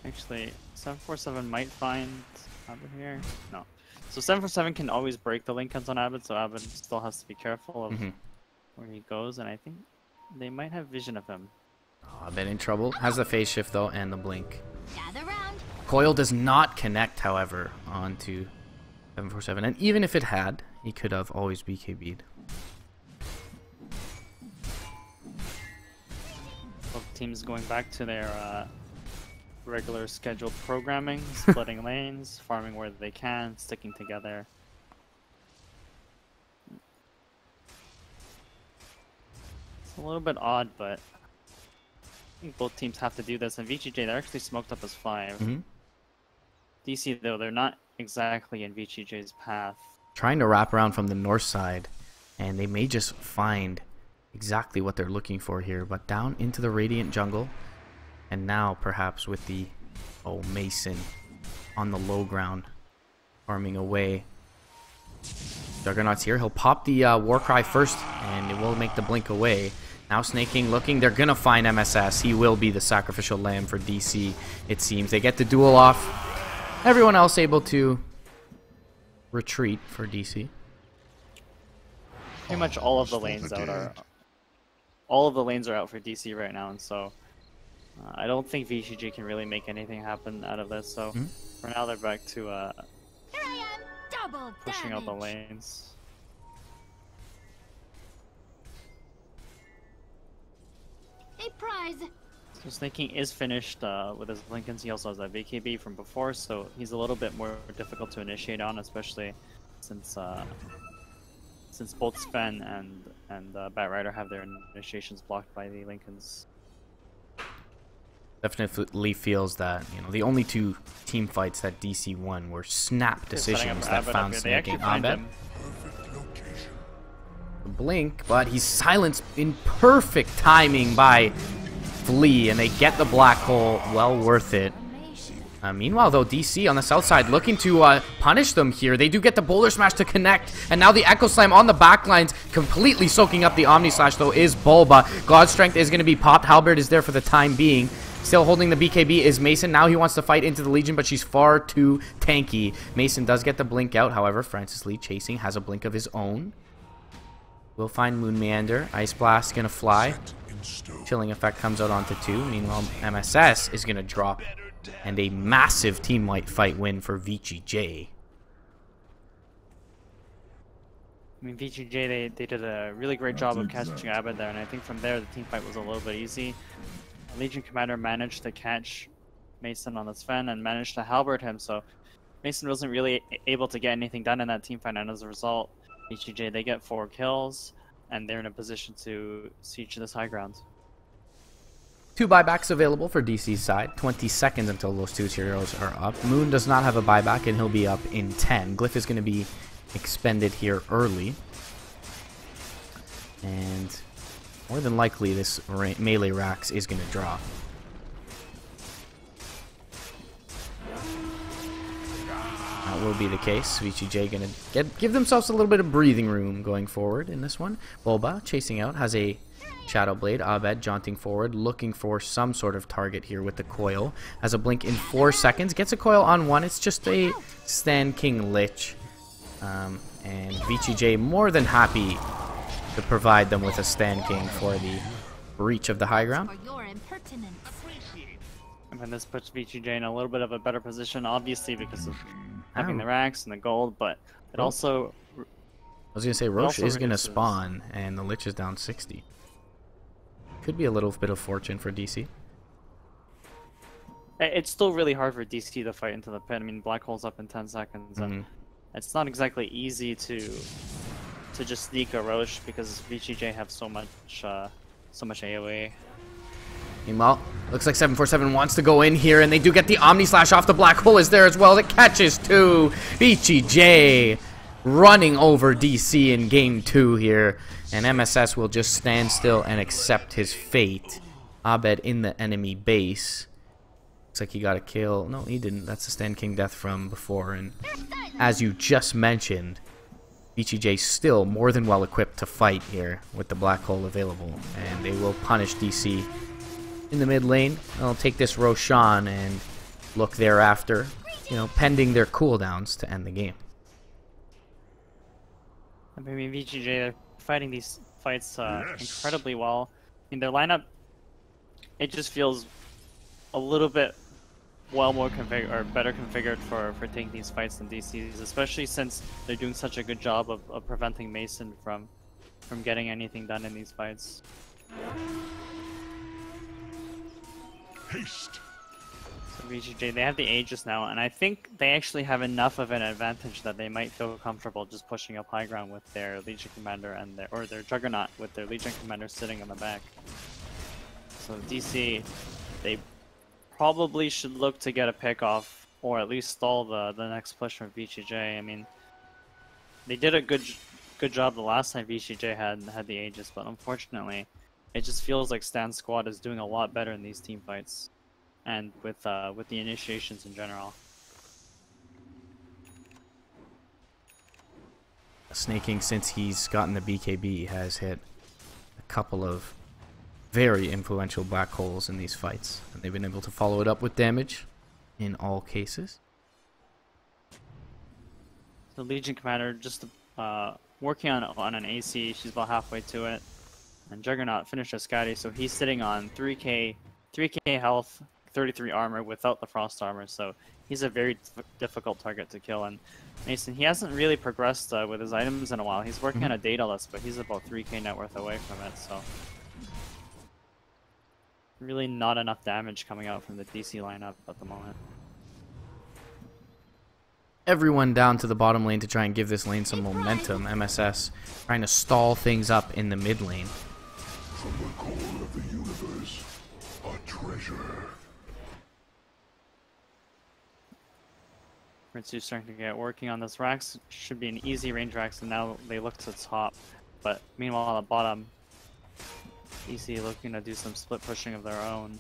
Actually, 747 might find Abed here. No. So 747 can always break the Lincolns on Abed, so Abed still has to be careful of where he goes, and I think they might have vision of him. Oh, Abed in trouble. Has the phase shift though, and the blink. Gather round. Coil does not connect, however, onto 747, and even if it had, he could have always BKB'd. Both teams going back to their regular scheduled programming, splitting lanes, farming where they can, sticking together. It's a little bit odd, but I think both teams have to do this, and VGJ, they're actually smoked up as 5. DC, though, they're not exactly in VGJ's path. Trying to wrap around from the north side, and they may just find exactly what they're looking for here, but down into the Radiant jungle, and now perhaps with the Mason on the low ground, farming away. Juggernaut's here, he'll pop the Warcry first, and it will make the blink away. Now Snake King looking, they're gonna find MSS. He will be the sacrificial lamb for DC, it seems. They get the duel off. Everyone else able to retreat for DC. Pretty much all of the lanes are out for DC right now, and so I don't think VGJ can really make anything happen out of this. So for now, they're back to Here I am. Double pushing out the damage. lanes. A prize. So Snake King is finished with his Lincolns. He also has that VKB from before, so he's a little bit more difficult to initiate on, especially since both Sven and Batrider have their initiations blocked by the Lincolns. Definitely feels that, you know, the only two team fights that DC won were snap decisions that found Snake King. Abed. The blink, but he's silenced in perfect timing by Flea, and they get the black hole. Well worth it. Meanwhile, though, DC on the south side looking to punish them here. They do get the Boulder Smash to connect, and now the Echo Slam on the backlines, completely soaking up the Omni Slash, though, is Bulba. God Strength is going to be popped. Halberd is there for the time being. Still holding the BKB is Mason. Now he wants to fight into the Legion, but she's far too tanky. Mason does get the blink out. However, Francis Lee chasing has a blink of his own. We'll find Moon Meander. Ice Blast going to fly. Chilling Effect comes out onto 2. Meanwhile, MSS is going to drop. And a massive team-wide fight win for VGJ. I mean, VGJ, they did a really great job of catching Abed there, and I think from there the team fight was a little bit easy. Legion Commander managed to catch Mason on the Sven and managed to halberd him, so Mason wasn't really able to get anything done in that team fight, and as a result, VGJ, they get 4 kills, and they're in a position to siege this high ground. 2 buybacks available for DC's side. 20 seconds until those 2 heroes are up. Moon does not have a buyback, and he'll be up in 10. Glyph is going to be expended here early. And more than likely, this melee Rax is going to draw. That will be the case. VGJ going to give themselves a little bit of breathing room going forward in this one. Bulba chasing out, has a Shadow Blade. Abed jaunting forward, looking for some sort of target here with the coil. Has a blink in 4 seconds. Gets a coil on 1. It's just a Stand King Lich. And VGJ more than happy to provide them with a Stand King for the breach of the high ground. I mean, this puts VGJ in a little bit of a better position, obviously, because of having the racks and the gold, but it also... I was going to say, Roche is going to spawn, and the Lich is down 60. Could be a little bit of fortune for DC. It's still really hard for DC to fight into the pit. I mean, Black Hole's up in 10 seconds, and it's not exactly easy to just sneak a Roche because VGJ have so much AoE. Meanwhile, looks like 747 wants to go in here, and they do get the Omni Slash off. The Black Hole is there as well. It catches 2. VGJ running over DC in game 2 here. And MSS will just stand still and accept his fate. Abed in the enemy base. Looks like he got a kill. No, he didn't. That's the Stand King death from before. And as you just mentioned, VGJ still more than well equipped to fight here with the Black Hole available. And they will punish DC in the mid lane. They'll take this Roshan and look thereafter, pending their cooldowns to end the game. I mean, VGJ, they're fighting these fights incredibly well. I mean, their lineup, it just feels a little bit more configured or better configured for taking these fights than DC's, especially since they're doing such a good job of preventing Mason from getting anything done in these fights. Haste. So VGJ, they have the Aegis now, and I think they actually have enough of an advantage that they might feel comfortable just pushing up high ground with their Legion Commander and their Juggernaut with their Legion Commander sitting on the back. So DC, they probably should look to get a pick off, or at least stall the next push from VGJ. I mean, they did a good job the last time VGJ had the Aegis, but unfortunately, it just feels like Stan's squad is doing a lot better in these team fights, and with the initiations in general. Snaking, since he's gotten the BKB, has hit a couple of very influential Black Holes in these fights, and they've been able to follow it up with damage in all cases. The Legion Commander just working on an AC. She's about halfway to it. And Juggernaut finished a Scotty, so he's sitting on 3k health, 33 armor without the frost armor, so he's a very difficult target to kill. And Mason, he hasn't really progressed with his items in a while. He's working on a data list, but he's about 3k net worth away from it, so really not enough damage coming out from the DC lineup at the moment. Everyone down to the bottom lane to try and give this lane some momentum. MSS trying to stall things up in the mid lane. From the core of the universe, a treasure. Ritsu's starting to get working on this. Rax should be an easy range Rax, and now they look to the top. But meanwhile, on the bottom, DC looking to do some split pushing of their own.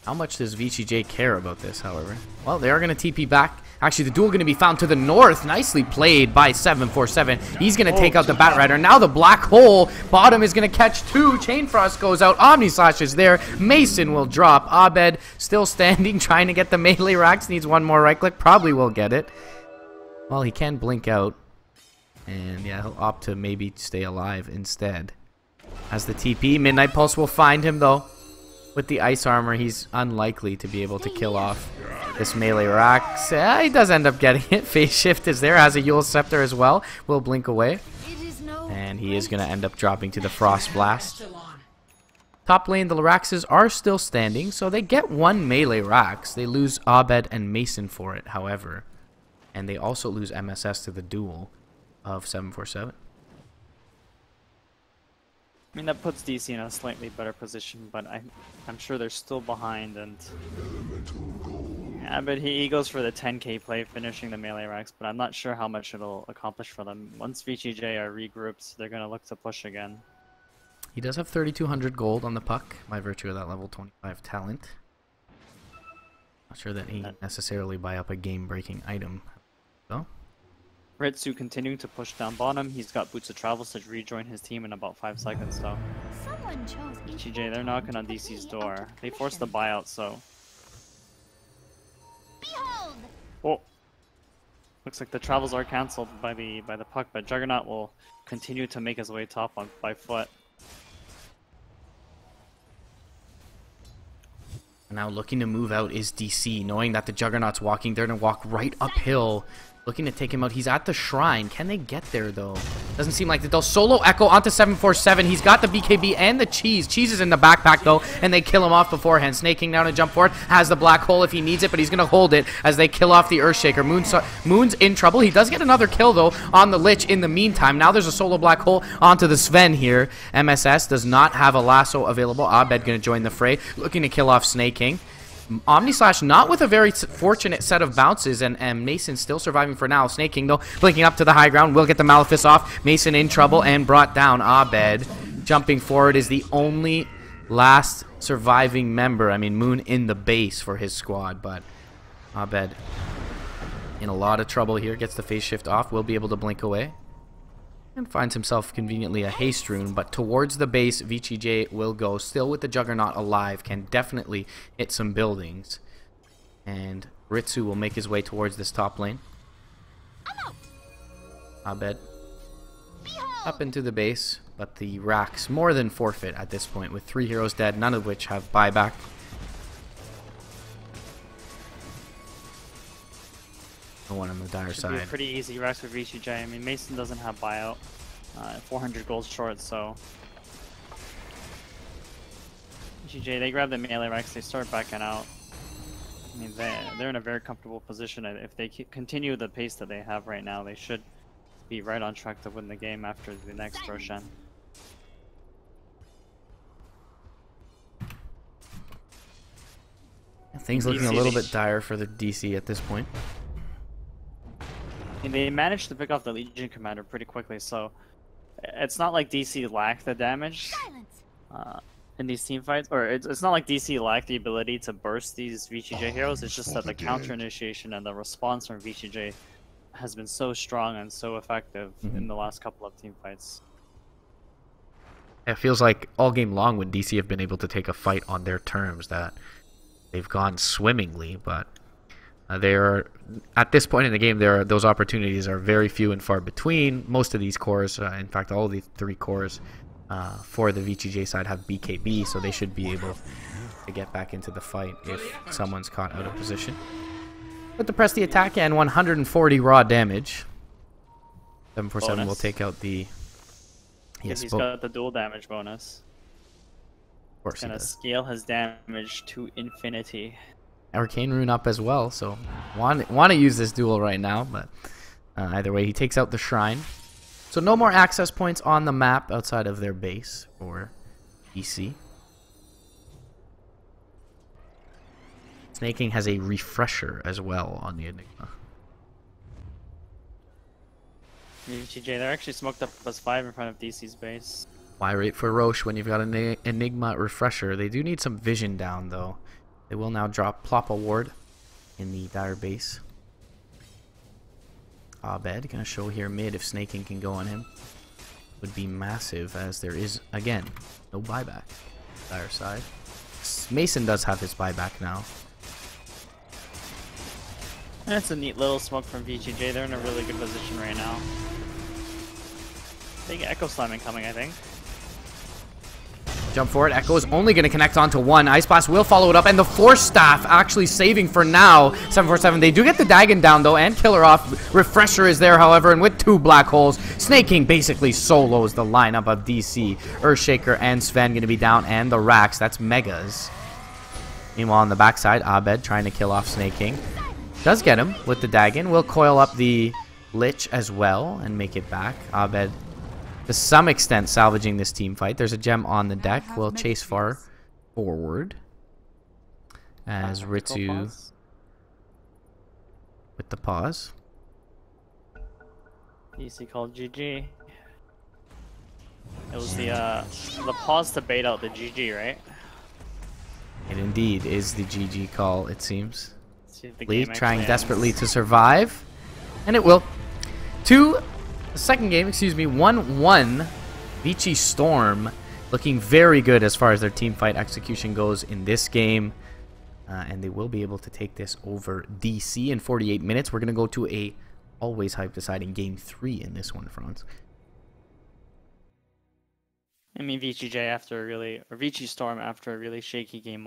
How much does VGJ care about this, however? Well, they are going to TP back. Actually, the duel going to be found to the north. Nicely played by 747. He's going to take out the Bat Rider. Now the Black Hole. Bottom is going to catch 2. Chain Frost goes out. Omni Slash is there. Mason will drop. Abed still standing, trying to get the melee Rax. Needs one more right click. Probably will get it. Well, he can blink out. And yeah, he'll opt to maybe stay alive instead. As the TP, Midnight Pulse will find him though. With the ice armor, he's unlikely to be able to kill off this melee Rax. He does end up getting it. Phase Shift is there. Has a Yule Scepter as well. Will blink away. And he is going to end up dropping to the Frost Blast. Top lane, the Raxes are still standing, so they get one melee Rax. They lose Abed and Mason for it, however. And they also lose MSS to the duel of 747. I mean, that puts DC in a slightly better position, but I'm sure they're still behind, and yeah, but he goes for the 10k play, finishing the melee racks, but I'm not sure how much it'll accomplish for them. Once VGJ are regrouped, they're gonna look to push again. He does have 3,200 gold on the puck by virtue of that level 25 talent. Not sure that he necessarily buy up a game-breaking item, though. Ritsu continuing to push down bottom. He's got Boots of Travels to rejoin his team in about 5 seconds, so. Someone chose VGJ, they're knocking on DC's door. They forced the buyout, so. Behold! Oh! Looks like the travels are cancelled by the puck, but Juggernaut will continue to make his way top by foot. Now looking to move out is DC, knowing that the Juggernaut's walking. They're going to walk right uphill, looking to take him out. He's at the shrine. Can they get there, though? Doesn't seem like it. They'll solo Echo onto 747. He's got the BKB and the Cheese. Cheese is in the backpack, though, and they kill him off beforehand. Snaking down to jump forward. Has the black hole if he needs it, but he's going to hold it as they kill off the Earthshaker. Moon's in trouble. He does get another kill, though, on the Lich in the meantime. Now there's a solo black hole onto the Sven here. MSS does not have a lasso available. Abed going to join the fray, looking to kill off Snaking. Omnislash not with a very fortunate set of bounces, and Mason still surviving for now. Snaking, though, blinking up to the high ground, will get the Malefice off. Mason in trouble and brought down. Abed jumping forward is the only last surviving member. I mean, Moon in the base for his squad, but Abed in a lot of trouble here. Gets the phase shift off, will be able to blink away. And finds himself conveniently a haste rune, but towards the base, VGJ will go. Still with the Juggernaut alive, can definitely hit some buildings. And Ritsu will make his way towards this top lane. Abed up into the base, but the racks more than forfeit at this point, with 3 heroes dead, none of which have buyback. No one on the dire Should be a side. pretty easy racks for VGJ. I mean, Mason doesn't have buyout. 400 gold short, so. VGJ, they grab the melee racks, they start backing out. I mean, they're in a very comfortable position. If they continue the pace that they have right now, they should be right on track to win the game after the next Roshan. Things looking a little bit dire for the DC at this point. And they managed to pick off the Legion Commander pretty quickly, so it's not like DC lacked the damage in these team fights, or it's not like DC lacked the ability to burst these VGJ heroes. It's just that the counter initiation and the response from VGJ has been so strong and so effective in the last couple of team fights. It feels like all game long when DC have been able to take a fight on their terms that they've gone swimmingly, but they're at this point in the game, those opportunities are very few and far between. Most of these cores, in fact, all of the 3 cores for the VGJ side have BKB, so they should be able to get back into the fight if someone's caught out of position. But to press the attack and 140 raw damage. 747 bonus. will take out the. Yes, he's got the dual damage bonus. Of course, He's gonna scale his damage to infinity. Arcane rune up as well, so want to use this duel right now, but either way, he takes out the shrine. So no more access points on the map outside of their base for DC. Snaking has a refresher as well on the Enigma. VGJ, they're actually smoked up +5 in front of DC's base. Why wait for Roche when you've got an Enigma refresher? They do need some vision down, though. They will now plop a ward in the dire base. Abed gonna show here mid if Snaking can go on him. Would be massive, as there is, again, no buyback. Dire side. Mason does have his buyback now. That's a neat little smoke from VGJ. They're in a really good position right now. Big Echo Slamming coming, I think. Jump forward. Echo is only going to connect onto 1. Ice Blast will follow it up, and the Force Staff actually saving for now. 747. They do get the Dagon down, though, and Killer off. Refresher is there, however, and with 2 black holes, Snaking basically solos the lineup of DC. Earthshaker and Sven going to be down, and the Rax. That's Megas. Meanwhile, on the backside, Abed trying to kill off Snaking. Does get him with the Dagon. Will coil up the Lich as well and make it back. Abed to some extent salvaging this team fight. There's a gem on the deck. We'll chase far forward as Ritsu with the pause. DC called GG. It was the pause to bait out the GG, right? It indeed is the GG call, it seems. See if the Lee game trying actually desperately ends. to survive. And it will. The second game, 1-1. VGJ.Storm looking very good as far as their team fight execution goes in this game. And they will be able to take this over DC in 48 minutes. We're going to go to a always hype deciding game 3 in this one, Franz. I mean, VGJ after a really, or VGJ.Storm after a really shaky game